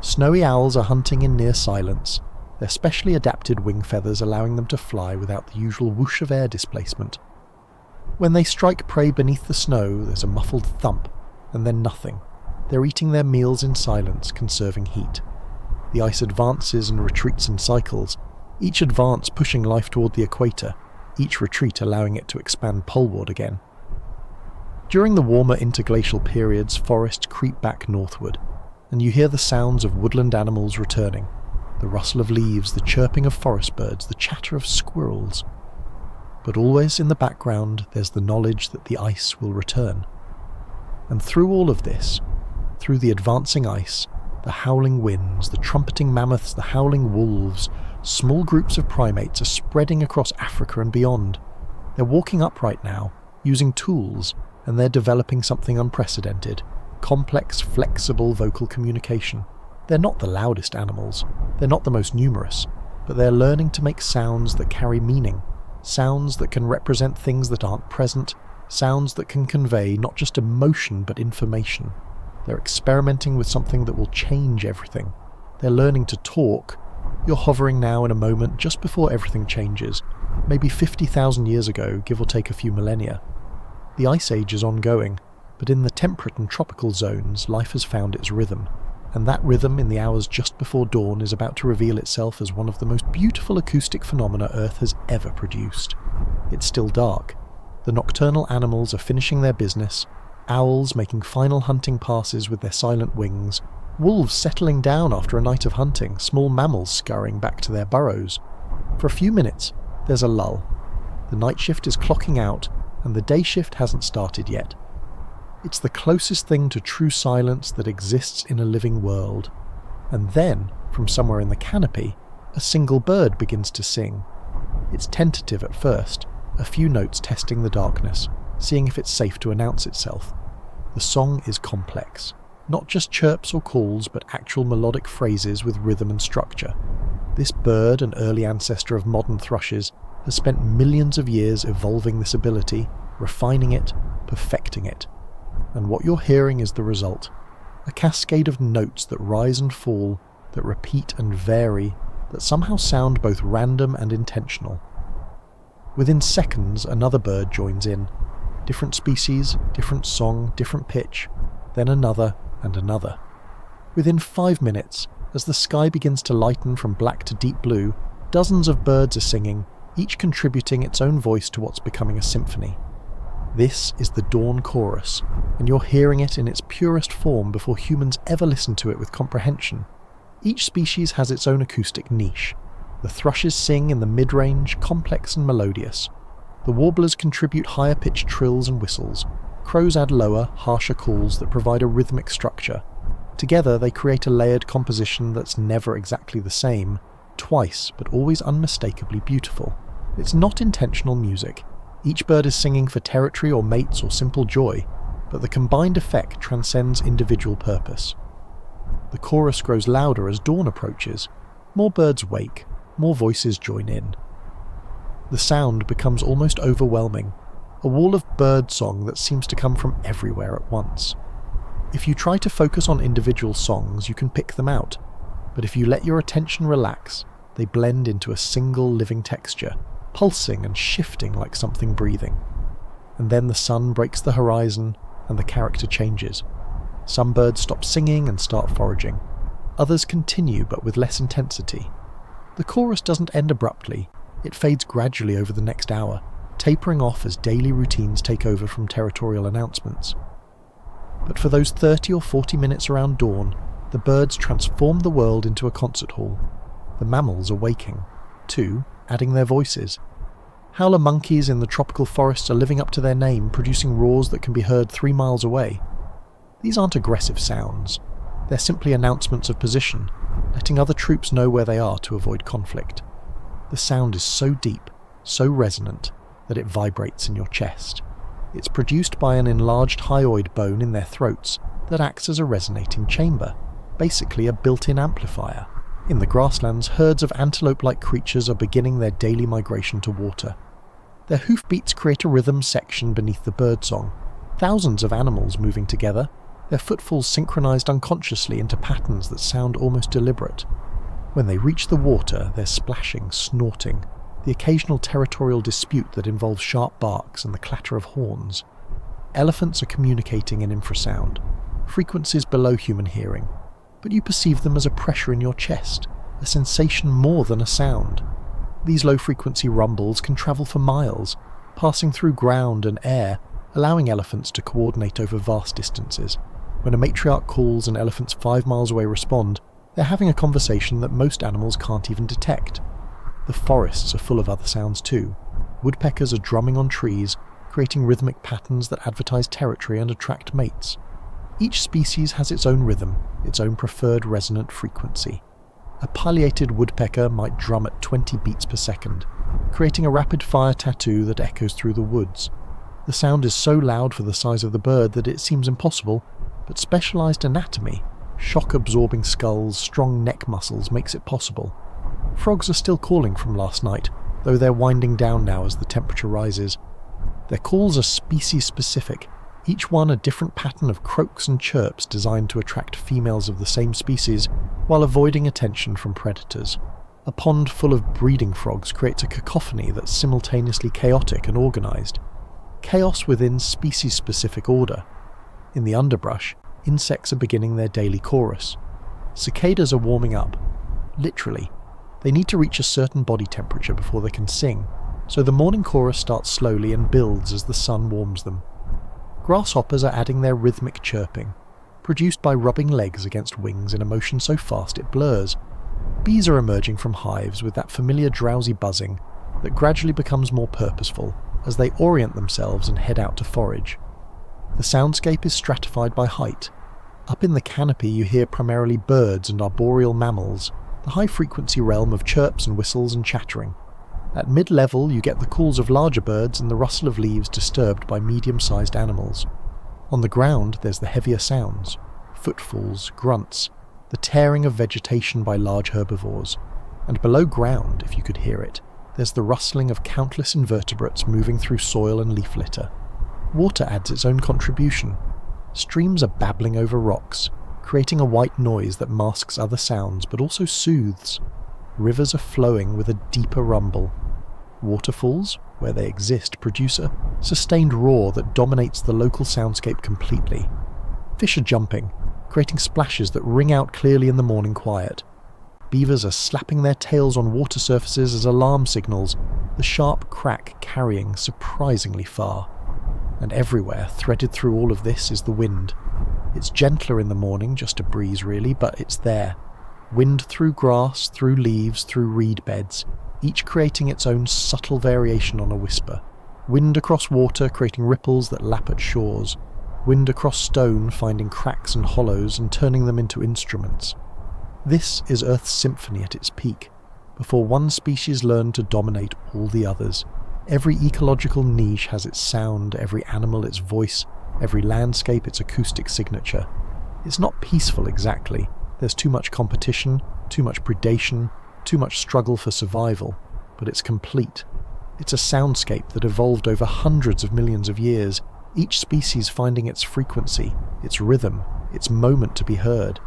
Snowy owls are hunting in near silence, their specially adapted wing feathers allowing them to fly without the usual whoosh of air displacement. When they strike prey beneath the snow, there's a muffled thump, and then nothing. They're eating their meals in silence, conserving heat. The ice advances and retreats in cycles, each advance pushing life toward the equator, each retreat allowing it to expand poleward again. During the warmer interglacial periods, forests creep back northward, and you hear the sounds of woodland animals returning, the rustle of leaves, the chirping of forest birds, the chatter of squirrels. But always in the background there's the knowledge that the ice will return. And through all of this, through the advancing ice, the howling winds, the trumpeting mammoths, the howling wolves, small groups of primates are spreading across Africa and beyond. They're walking upright now, using tools, and they're developing something unprecedented: complex, flexible vocal communication. They're not the loudest animals, they're not the most numerous, but they're learning to make sounds that carry meaning, sounds that can represent things that aren't present, sounds that can convey not just emotion but information. They're experimenting with something that will change everything. They're learning to talk. You're hovering now in a moment just before everything changes, maybe 50,000 years ago, give or take a few millennia. The Ice Age is ongoing, but in the temperate and tropical zones, life has found its rhythm, and that rhythm in the hours just before dawn is about to reveal itself as one of the most beautiful acoustic phenomena Earth has ever produced. It's still dark. The nocturnal animals are finishing their business, owls making final hunting passes with their silent wings, wolves settling down after a night of hunting, small mammals scurrying back to their burrows. For a few minutes, there's a lull. The night shift is clocking out, and the day shift hasn't started yet. It's the closest thing to true silence that exists in a living world. And then, from somewhere in the canopy, a single bird begins to sing. It's tentative at first, a few notes testing the darkness, seeing if it's safe to announce itself. The song is complex. Not just chirps or calls, but actual melodic phrases with rhythm and structure. This bird, an early ancestor of modern thrushes, has spent millions of years evolving this ability, refining it, perfecting it. And what you're hearing is the result. A cascade of notes that rise and fall, that repeat and vary, that somehow sound both random and intentional. Within seconds, another bird joins in. Different species, different song, different pitch, then another and another. Within 5 minutes, as the sky begins to lighten from black to deep blue, dozens of birds are singing, each contributing its own voice to what's becoming a symphony. This is the dawn chorus, and you're hearing it in its purest form before humans ever listen to it with comprehension. Each species has its own acoustic niche. The thrushes sing in the mid-range, complex and melodious. The warblers contribute higher-pitched trills and whistles. Crows add lower, harsher calls that provide a rhythmic structure. Together they create a layered composition that's never exactly the same, twice but always unmistakably beautiful. It's not intentional music. Each bird is singing for territory or mates or simple joy, but the combined effect transcends individual purpose. The chorus grows louder as dawn approaches. More birds wake, more voices join in. The sound becomes almost overwhelming, a wall of bird song that seems to come from everywhere at once. If you try to focus on individual songs, you can pick them out, but if you let your attention relax, they blend into a single living texture, pulsing and shifting like something breathing. And then the sun breaks the horizon, and the character changes. Some birds stop singing and start foraging. Others continue, but with less intensity. The chorus doesn't end abruptly. It fades gradually over the next hour, tapering off as daily routines take over from territorial announcements. But for those 30 or 40 minutes around dawn, the birds transform the world into a concert hall. The mammals are waking, too, adding their voices. Howler monkeys in the tropical forests are living up to their name, producing roars that can be heard 3 miles away. These aren't aggressive sounds. They're simply announcements of position, letting other troops know where they are to avoid conflict. The sound is so deep, so resonant, that it vibrates in your chest. It's produced by an enlarged hyoid bone in their throats that acts as a resonating chamber, basically a built-in amplifier. In the grasslands, herds of antelope-like creatures are beginning their daily migration to water. Their hoofbeats create a rhythm section beneath the birdsong, thousands of animals moving together, their footfalls synchronized unconsciously into patterns that sound almost deliberate. When they reach the water, they're splashing, snorting, the occasional territorial dispute that involves sharp barks and the clatter of horns. Elephants are communicating in infrasound, frequencies below human hearing, but you perceive them as a pressure in your chest, a sensation more than a sound. These low-frequency rumbles can travel for miles, passing through ground and air, allowing elephants to coordinate over vast distances. When a matriarch calls and elephants 5 miles away respond, they're having a conversation that most animals can't even detect. The forests are full of other sounds too. Woodpeckers are drumming on trees, creating rhythmic patterns that advertise territory and attract mates. Each species has its own rhythm, its own preferred resonant frequency. A pileated woodpecker might drum at 20 beats per second, creating a rapid-fire tattoo that echoes through the woods. The sound is so loud for the size of the bird that it seems impossible, but specialized anatomy, shock-absorbing skulls, strong neck muscles makes it possible. Frogs are still calling from last night, though they're winding down now as the temperature rises. Their calls are species-specific, each one a different pattern of croaks and chirps designed to attract females of the same species while avoiding attention from predators. A pond full of breeding frogs creates a cacophony that's simultaneously chaotic and organized. Chaos within species-specific order. In the underbrush, insects are beginning their daily chorus. Cicadas are warming up. Literally. They need to reach a certain body temperature before they can sing, so the morning chorus starts slowly and builds as the sun warms them. Grasshoppers are adding their rhythmic chirping, produced by rubbing legs against wings in a motion so fast it blurs. Bees are emerging from hives with that familiar drowsy buzzing that gradually becomes more purposeful as they orient themselves and head out to forage. The soundscape is stratified by height. Up in the canopy you hear primarily birds and arboreal mammals, the high-frequency realm of chirps and whistles and chattering. At mid-level you get the calls of larger birds and the rustle of leaves disturbed by medium-sized animals. On the ground there's the heavier sounds, footfalls, grunts, the tearing of vegetation by large herbivores, and below ground, if you could hear it, there's the rustling of countless invertebrates moving through soil and leaf litter. Water adds its own contribution. Streams are babbling over rocks, creating a white noise that masks other sounds but also soothes. Rivers are flowing with a deeper rumble. Waterfalls, where they exist, produce a sustained roar that dominates the local soundscape completely. Fish are jumping, creating splashes that ring out clearly in the morning quiet. Beavers are slapping their tails on water surfaces as alarm signals, the sharp crack carrying surprisingly far. And everywhere, threaded through all of this, is the wind. It's gentler in the morning, just a breeze really, but it's there. Wind through grass, through leaves, through reed beds, each creating its own subtle variation on a whisper. Wind across water, creating ripples that lap at shores. Wind across stone, finding cracks and hollows and turning them into instruments. This is Earth's symphony at its peak, before one species learned to dominate all the others. Every ecological niche has its sound, every animal its voice, every landscape its acoustic signature. It's not peaceful exactly. There's too much competition, too much predation, too much struggle for survival, but it's complete. It's a soundscape that evolved over hundreds of millions of years, each species finding its frequency, its rhythm, its moment to be heard.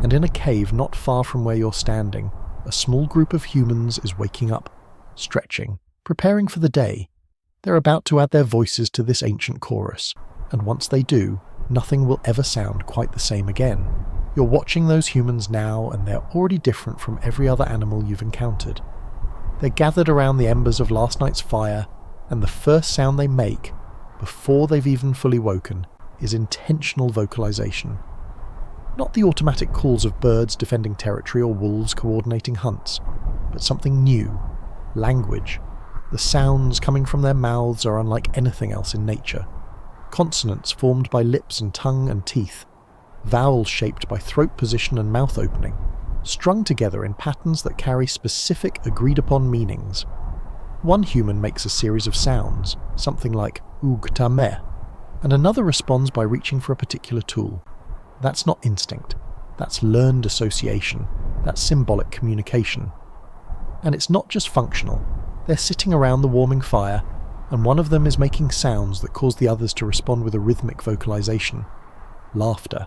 And in a cave not far from where you're standing, a small group of humans is waking up, stretching, preparing for the day. They're about to add their voices to this ancient chorus, and once they do, nothing will ever sound quite the same again. You're watching those humans now, and they're already different from every other animal you've encountered. They're gathered around the embers of last night's fire, and the first sound they make, before they've even fully woken, is intentional vocalization. Not the automatic calls of birds defending territory or wolves coordinating hunts, but something new, language. The sounds coming from their mouths are unlike anything else in nature. Consonants formed by lips and tongue and teeth, vowels shaped by throat position and mouth opening, strung together in patterns that carry specific agreed-upon meanings. One human makes a series of sounds, something like oog-ta-meh, and another responds by reaching for a particular tool. That's not instinct, that's learned association, that's symbolic communication. And it's not just functional. They're sitting around the warming fire, and one of them is making sounds that cause the others to respond with a rhythmic vocalization. Laughter.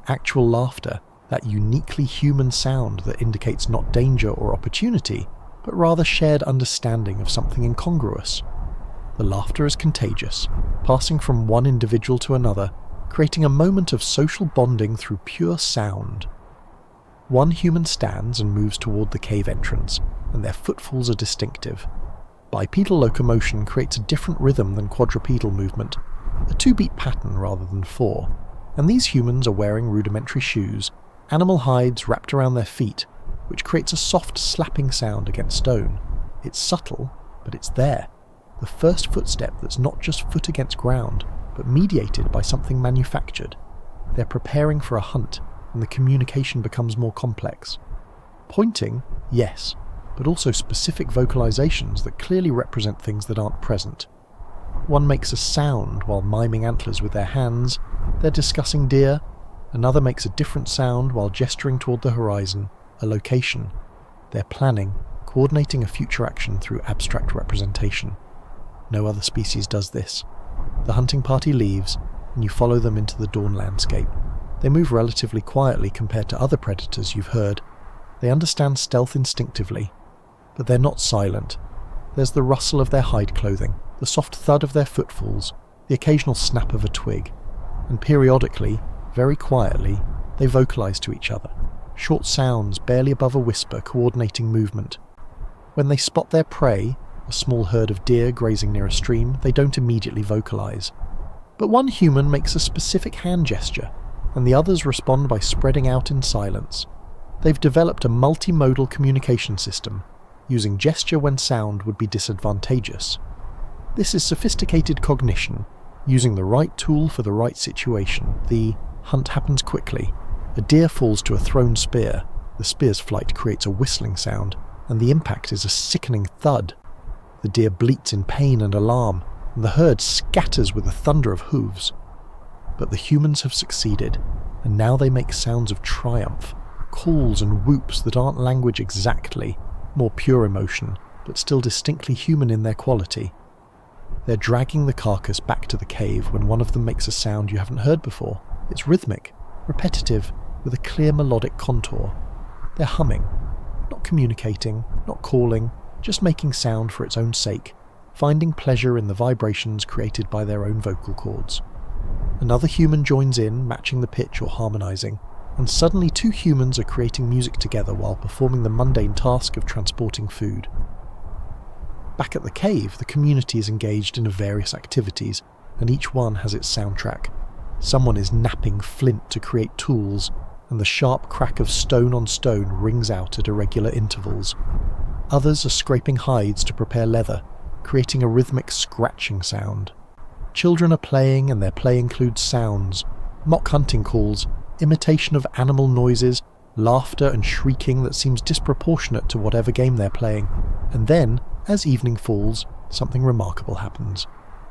Actual laughter, that uniquely human sound that indicates not danger or opportunity, but rather shared understanding of something incongruous. The laughter is contagious, passing from one individual to another, creating a moment of social bonding through pure sound. One human stands and moves toward the cave entrance, and their footfalls are distinctive. Bipedal locomotion creates a different rhythm than quadrupedal movement, a 2-beat pattern rather than 4, and these humans are wearing rudimentary shoes, animal hides wrapped around their feet, which creates a soft slapping sound against stone. It's subtle, but it's there. The first footstep that's not just foot against ground, but mediated by something manufactured. They're preparing for a hunt, and the communication becomes more complex. Pointing, yes, but also specific vocalizations that clearly represent things that aren't present. One makes a sound while miming antlers with their hands, they're discussing deer. Another makes a different sound while gesturing toward the horizon, a location. They're planning, coordinating a future action through abstract representation. No other species does this. The hunting party leaves, and you follow them into the dawn landscape. They move relatively quietly compared to other predators you've heard. They understand stealth instinctively, but they're not silent. There's the rustle of their hide clothing, the soft thud of their footfalls, the occasional snap of a twig, and periodically, very quietly, they vocalize to each other, short sounds barely above a whisper coordinating movement. When they spot their prey, a small herd of deer grazing near a stream, they don't immediately vocalize. But one human makes a specific hand gesture, and the others respond by spreading out in silence. They've developed a multimodal communication system, using gesture when sound would be disadvantageous. This is sophisticated cognition, using the right tool for the right situation. The hunt happens quickly. A deer falls to a thrown spear. The spear's flight creates a whistling sound, and the impact is a sickening thud. The deer bleats in pain and alarm, and the herd scatters with a thunder of hooves. But the humans have succeeded, and now they make sounds of triumph, calls and whoops that aren't language exactly, more pure emotion, but still distinctly human in their quality. They're dragging the carcass back to the cave when one of them makes a sound you haven't heard before. It's rhythmic, repetitive, with a clear melodic contour. They're humming, not communicating, not calling, just making sound for its own sake, finding pleasure in the vibrations created by their own vocal cords. Another human joins in, matching the pitch or harmonizing, and suddenly two humans are creating music together while performing the mundane task of transporting food. Back at the cave, the community is engaged in various activities, and each one has its soundtrack. Someone is knapping flint to create tools, and the sharp crack of stone on stone rings out at irregular intervals. Others are scraping hides to prepare leather, creating a rhythmic scratching sound. Children are playing, and their play includes sounds, mock hunting calls, imitation of animal noises, laughter and shrieking that seems disproportionate to whatever game they're playing. And then, as evening falls, something remarkable happens.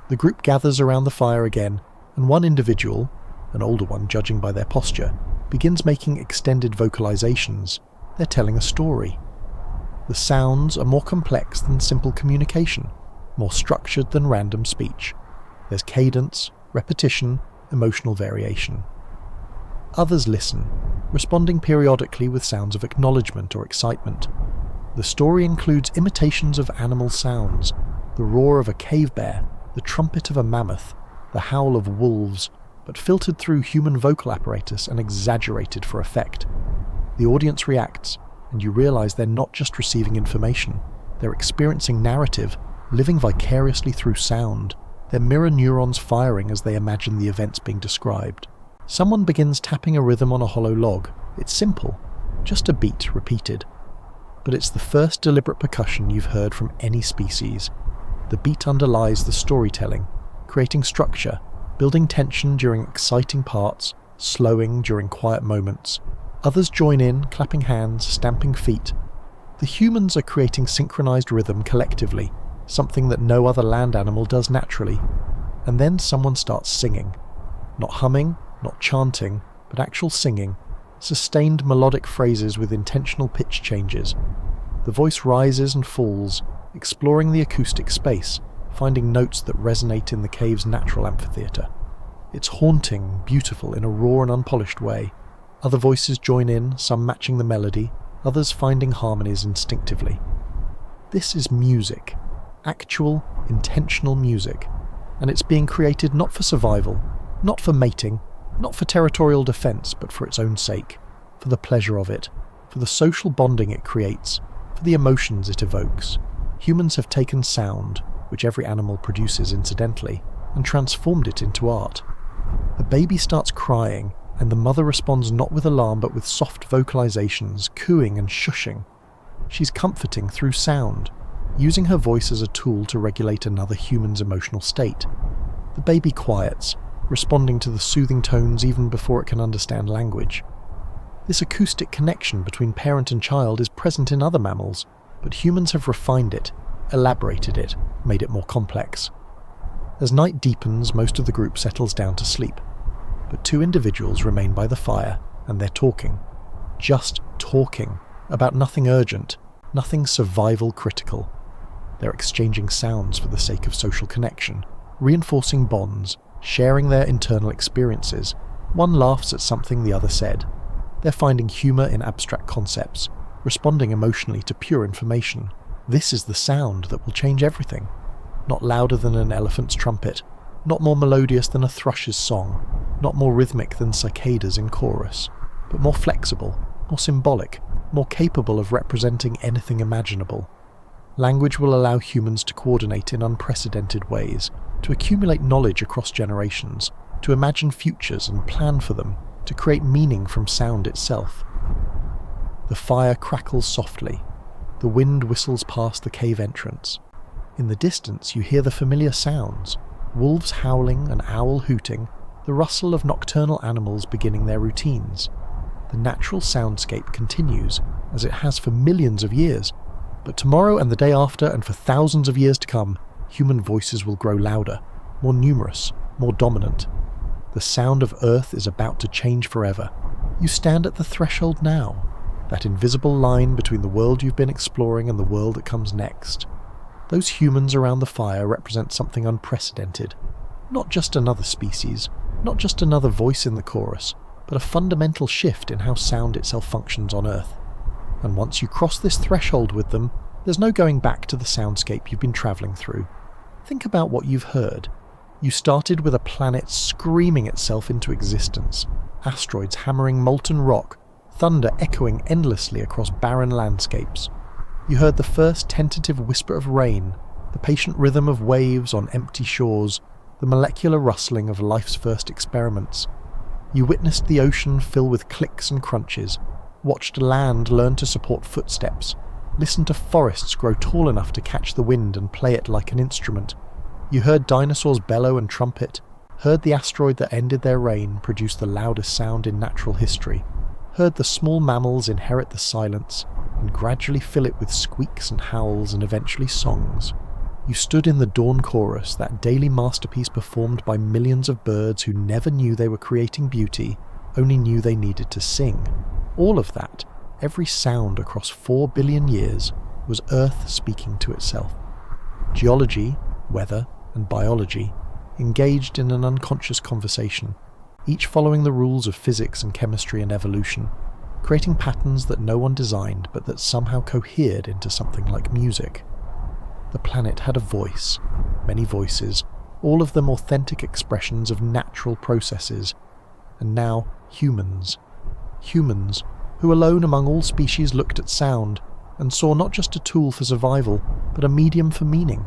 The group gathers around the fire again, and one individual, an older one judging by their posture, begins making extended vocalizations. They're telling a story. The sounds are more complex than simple communication, more structured than random speech. There's cadence, repetition, emotional variation. Others listen, responding periodically with sounds of acknowledgement or excitement. The story includes imitations of animal sounds, the roar of a cave bear, the trumpet of a mammoth, the howl of wolves, but filtered through human vocal apparatus and exaggerated for effect. The audience reacts, and you realize they're not just receiving information, they're experiencing narrative, living vicariously through sound, their mirror neurons firing as they imagine the events being described. Someone begins tapping a rhythm on a hollow log. It's simple, just a beat repeated. But it's the first deliberate percussion you've heard from any species. The beat underlies the storytelling, creating structure, building tension during exciting parts, slowing during quiet moments. Others join in, clapping hands, stamping feet. The humans are creating synchronized rhythm collectively, something that no other land animal does naturally. And then someone starts singing. Not humming, not chanting, but actual singing, sustained melodic phrases with intentional pitch changes. The voice rises and falls, exploring the acoustic space, finding notes that resonate in the cave's natural amphitheatre. It's haunting, beautiful in a raw and unpolished way. Other voices join in, some matching the melody, others finding harmonies instinctively. This is music, actual, intentional music, and it's being created not for survival, not for mating, not for territorial defence, but for its own sake, for the pleasure of it, for the social bonding it creates, for the emotions it evokes. Humans have taken sound, which every animal produces incidentally, and transformed it into art. A baby starts crying, and the mother responds not with alarm but with soft vocalizations, cooing and shushing. She's comforting through sound, using her voice as a tool to regulate another human's emotional state. The baby quiets, responding to the soothing tones even before it can understand language. This acoustic connection between parent and child is present in other mammals, but humans have refined it, elaborated it, made it more complex. As night deepens, most of the group settles down to sleep, but two individuals remain by the fire, and they're talking. Just talking, about nothing urgent, nothing survival critical. They're exchanging sounds for the sake of social connection, reinforcing bonds, sharing their internal experiences. One laughs at something the other said. They're finding humour in abstract concepts, responding emotionally to pure information. This is the sound that will change everything. Not louder than an elephant's trumpet, not more melodious than a thrush's song, not more rhythmic than cicadas in chorus, but more flexible, more symbolic, more capable of representing anything imaginable. Language will allow humans to coordinate in unprecedented ways, to accumulate knowledge across generations, to imagine futures and plan for them, to create meaning from sound itself. The fire crackles softly. The wind whistles past the cave entrance. In the distance you hear the familiar sounds: wolves howling, an owl hooting, the rustle of nocturnal animals beginning their routines. The natural soundscape continues, as it has for millions of years, but tomorrow and the day after and for thousands of years to come, human voices will grow louder, more numerous, more dominant. The sound of Earth is about to change forever. You stand at the threshold now, that invisible line between the world you've been exploring and the world that comes next. Those humans around the fire represent something unprecedented. Not just another species, not just another voice in the chorus, but a fundamental shift in how sound itself functions on Earth. And once you cross this threshold with them, there's no going back to the soundscape you've been travelling through. Think about what you've heard. You started with a planet screaming itself into existence, asteroids hammering molten rock, thunder echoing endlessly across barren landscapes. You heard the first tentative whisper of rain, the patient rhythm of waves on empty shores, the molecular rustling of life's first experiments. You witnessed the ocean fill with clicks and crunches, watched land learn to support footsteps, listened to forests grow tall enough to catch the wind and play it like an instrument. You heard dinosaurs bellow and trumpet, heard the asteroid that ended their reign produce the loudest sound in natural history, heard the small mammals inherit the silence and gradually fill it with squeaks and howls and eventually songs. You stood in the dawn chorus, that daily masterpiece performed by millions of birds who never knew they were creating beauty, only knew they needed to sing. All of that, every sound across 4 billion years, was Earth speaking to itself. Geology, weather, and biology engaged in an unconscious conversation, each following the rules of physics and chemistry and evolution, creating patterns that no one designed but that somehow cohered into something like music. The planet had a voice, many voices, all of them authentic expressions of natural processes. And now, humans. Humans, who alone among all species looked at sound, and saw not just a tool for survival, but a medium for meaning.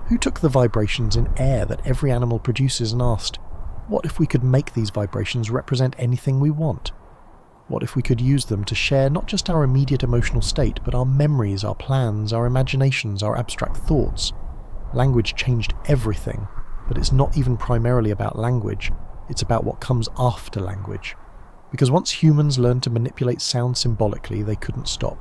Who took the vibrations in air that every animal produces and asked, what if we could make these vibrations represent anything we want? What if we could use them to share not just our immediate emotional state, but our memories, our plans, our imaginations, our abstract thoughts? Language changed everything, but it's not even primarily about language, it's about what comes after language. Because once humans learned to manipulate sound symbolically, they couldn't stop.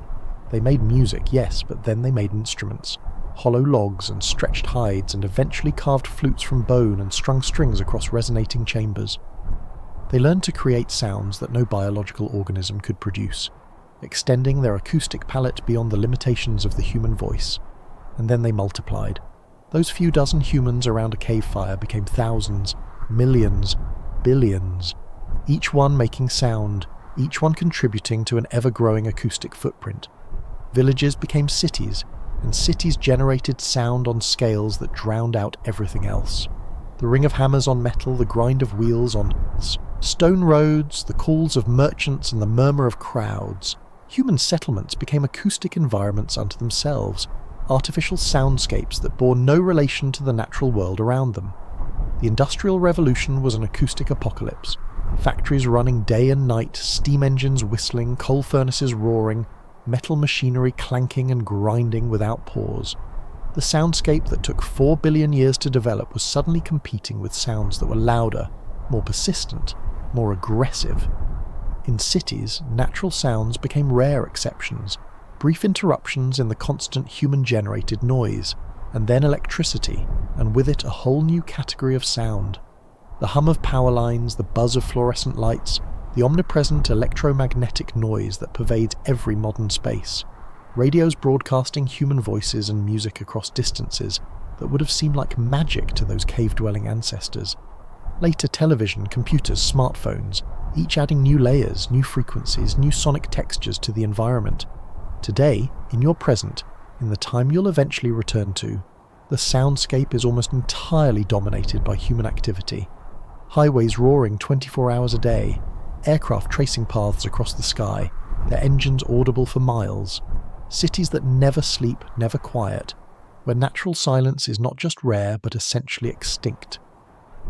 They made music, yes, but then they made instruments. Hollow logs and stretched hides, and eventually carved flutes from bone and strung strings across resonating chambers. They learned to create sounds that no biological organism could produce, extending their acoustic palette beyond the limitations of the human voice. And then they multiplied. Those few dozen humans around a cave fire became thousands, millions, billions, each one making sound, each one contributing to an ever-growing acoustic footprint. Villages became cities, and cities generated sound on scales that drowned out everything else. The ring of hammers on metal, the grind of wheels on stone roads, the calls of merchants and the murmur of crowds. Human settlements became acoustic environments unto themselves, artificial soundscapes that bore no relation to the natural world around them. The Industrial Revolution was an acoustic apocalypse. Factories running day and night, steam engines whistling, coal furnaces roaring, metal machinery clanking and grinding without pause. The soundscape that took 4 billion years to develop was suddenly competing with sounds that were louder, more persistent, more aggressive. In cities, natural sounds became rare exceptions, brief interruptions in the constant human-generated noise, and then electricity, and with it a whole new category of sound. The hum of power lines, the buzz of fluorescent lights, the omnipresent electromagnetic noise that pervades every modern space. Radios broadcasting human voices and music across distances that would have seemed like magic to those cave-dwelling ancestors. Later computers, smartphones, each adding new layers, new frequencies, new sonic textures to the environment. Today, in your present, in the time you'll eventually return to, the soundscape is almost entirely dominated by human activity. Highways roaring 24 hours a day, aircraft tracing paths across the sky, their engines audible for miles. Cities that never sleep, never quiet, where natural silence is not just rare but essentially extinct.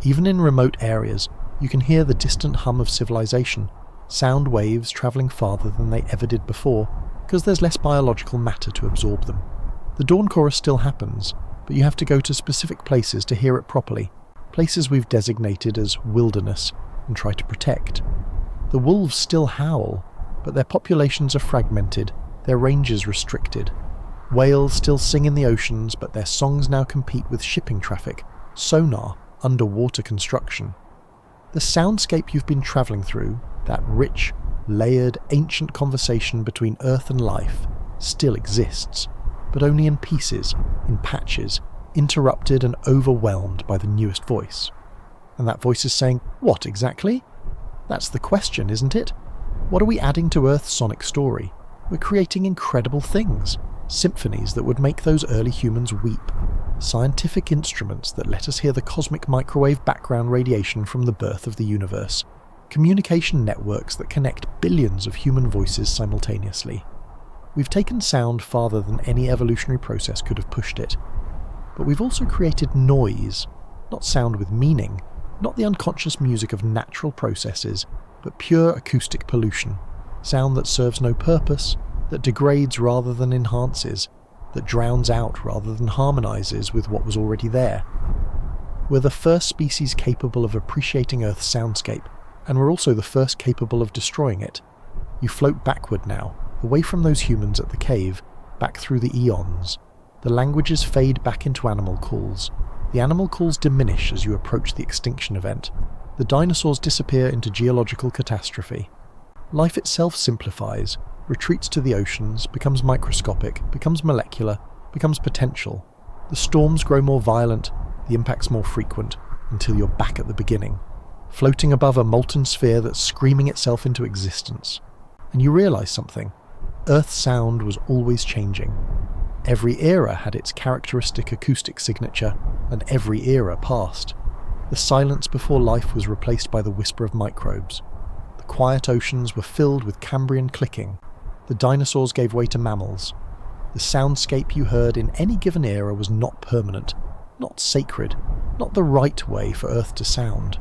Even in remote areas, you can hear the distant hum of civilization, sound waves travelling farther than they ever did before, because there's less biological matter to absorb them. The dawn chorus still happens, but you have to go to specific places to hear it properly, places we've designated as wilderness and try to protect. The wolves still howl, but their populations are fragmented, their ranges restricted. Whales still sing in the oceans, but their songs now compete with shipping traffic, sonar, underwater construction. The soundscape you've been travelling through, that rich, layered, ancient conversation between Earth and life, still exists, but only in pieces, in patches, interrupted and overwhelmed by the newest voice. And that voice is saying, what exactly? That's the question, isn't it? What are we adding to Earth's sonic story? We're creating incredible things, symphonies that would make those early humans weep, scientific instruments that let us hear the cosmic microwave background radiation from the birth of the universe, communication networks that connect billions of human voices simultaneously. We've taken sound farther than any evolutionary process could have pushed it. But we've also created noise, not sound with meaning, not the unconscious music of natural processes, but pure acoustic pollution, sound that serves no purpose, that degrades rather than enhances, that drowns out rather than harmonizes with what was already there. We're the first species capable of appreciating Earth's soundscape, and we're also the first capable of destroying it. You float backward now, away from those humans at the cave, back through the eons. The languages fade back into animal calls. The animal calls diminish as you approach the extinction event. The dinosaurs disappear into geological catastrophe. Life itself simplifies, retreats to the oceans, becomes microscopic, becomes molecular, becomes potential. The storms grow more violent, the impacts more frequent, until you're back at the beginning, floating above a molten sphere that's screaming itself into existence. And you realise something. Earth's sound was always changing. Every era had its characteristic acoustic signature, and every era passed. The silence before life was replaced by the whisper of microbes. The quiet oceans were filled with Cambrian clicking. The dinosaurs gave way to mammals. The soundscape you heard in any given era was not permanent, not sacred, not the right way for Earth to sound.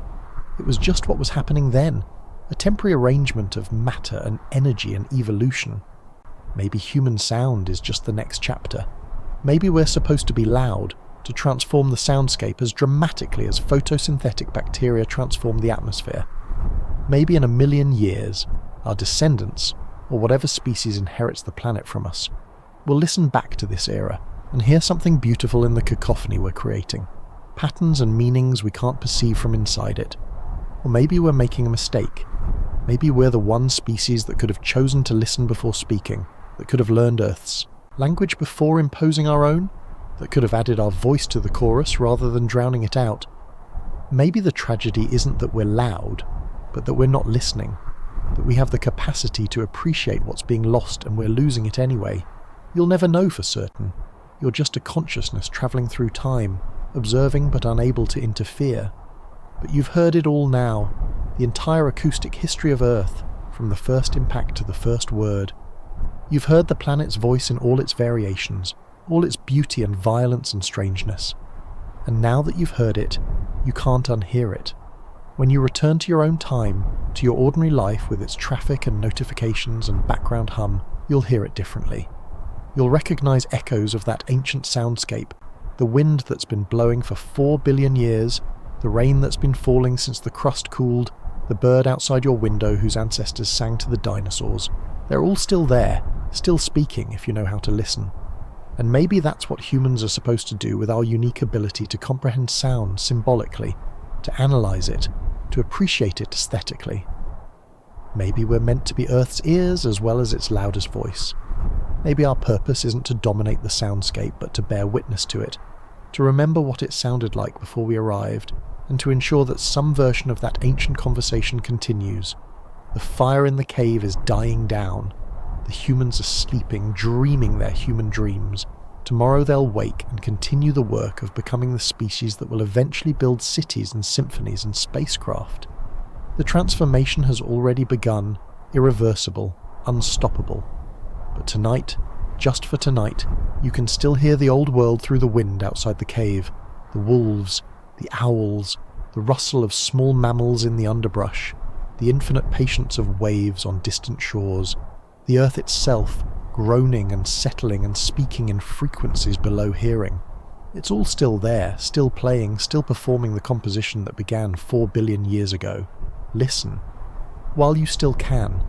It was just what was happening then, a temporary arrangement of matter and energy and evolution. Maybe human sound is just the next chapter. Maybe we're supposed to be loud, to transform the soundscape as dramatically as photosynthetic bacteria transform the atmosphere. Maybe in 1,000,000 years, our descendants, or whatever species inherits the planet from us, will listen back to this era and hear something beautiful in the cacophony we're creating, patterns and meanings we can't perceive from inside it. Or maybe we're making a mistake. Maybe we're the one species that could have chosen to listen before speaking, that could have learned Earth's language before imposing our own, that could have added our voice to the chorus rather than drowning it out. Maybe the tragedy isn't that we're loud, but that we're not listening, that we have the capacity to appreciate what's being lost and we're losing it anyway. You'll never know for certain. You're just a consciousness travelling through time, observing but unable to interfere. But you've heard it all now, the entire acoustic history of Earth, from the first impact to the first word. You've heard the planet's voice in all its variations, all its beauty and violence and strangeness. And now that you've heard it, you can't unhear it. When you return to your own time, to your ordinary life with its traffic and notifications and background hum, you'll hear it differently. You'll recognise echoes of that ancient soundscape, the wind that's been blowing for 4 billion years, the rain that's been falling since the crust cooled, the bird outside your window whose ancestors sang to the dinosaurs. They're all still there, still speaking if you know how to listen. And maybe that's what humans are supposed to do with our unique ability to comprehend sound symbolically, to analyse it, to appreciate it aesthetically. Maybe we're meant to be Earth's ears as well as its loudest voice. Maybe our purpose isn't to dominate the soundscape but to bear witness to it, to remember what it sounded like before we arrived, and to ensure that some version of that ancient conversation continues. The fire in the cave is dying down. The humans are sleeping, dreaming their human dreams. Tomorrow they'll wake and continue the work of becoming the species that will eventually build cities and symphonies and spacecraft. The transformation has already begun, irreversible, unstoppable. But tonight, Just for tonight, you can still hear the old world through the wind outside the cave, the wolves, the owls, the rustle of small mammals in the underbrush, the infinite patience of waves on distant shores, the earth itself groaning and settling and speaking in frequencies below hearing. It's all still there, still playing, still performing the composition that began 4 billion years ago. Listen. While you still can,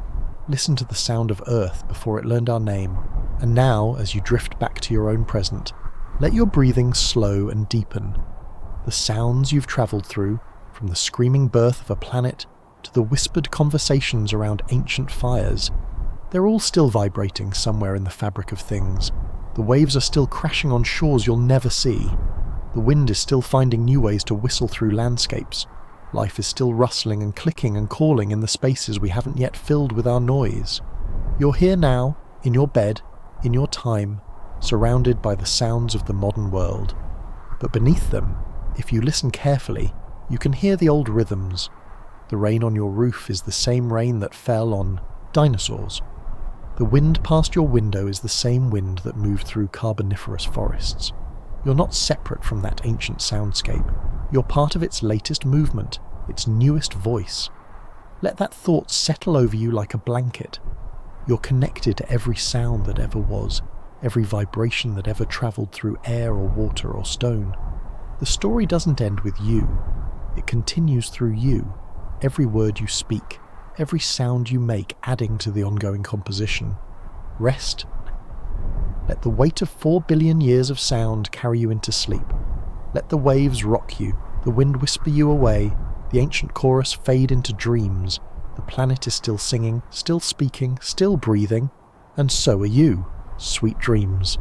listen to the sound of Earth before it learned our name, and now, as you drift back to your own present, let your breathing slow and deepen. The sounds you've travelled through, from the screaming birth of a planet to the whispered conversations around ancient fires, they're all still vibrating somewhere in the fabric of things. The waves are still crashing on shores you'll never see. The wind is still finding new ways to whistle through landscapes. Life is still rustling and clicking and calling in the spaces we haven't yet filled with our noise. You're here now, in your bed, in your time, surrounded by the sounds of the modern world. But beneath them, if you listen carefully, you can hear the old rhythms. The rain on your roof is the same rain that fell on dinosaurs. The wind past your window is the same wind that moved through carboniferous forests. You're not separate from that ancient soundscape. You're part of its latest movement, its newest voice. Let that thought settle over you like a blanket. You're connected to every sound that ever was, every vibration that ever travelled through air or water or stone. The story doesn't end with you. It continues through you, every word you speak, every sound you make adding to the ongoing composition. Rest. Let the weight of 4 billion years of sound carry you into sleep. Let the waves rock you, the wind whisper you away, the ancient chorus fade into dreams. The planet is still singing, still speaking, still breathing, and so are you. Sweet dreams.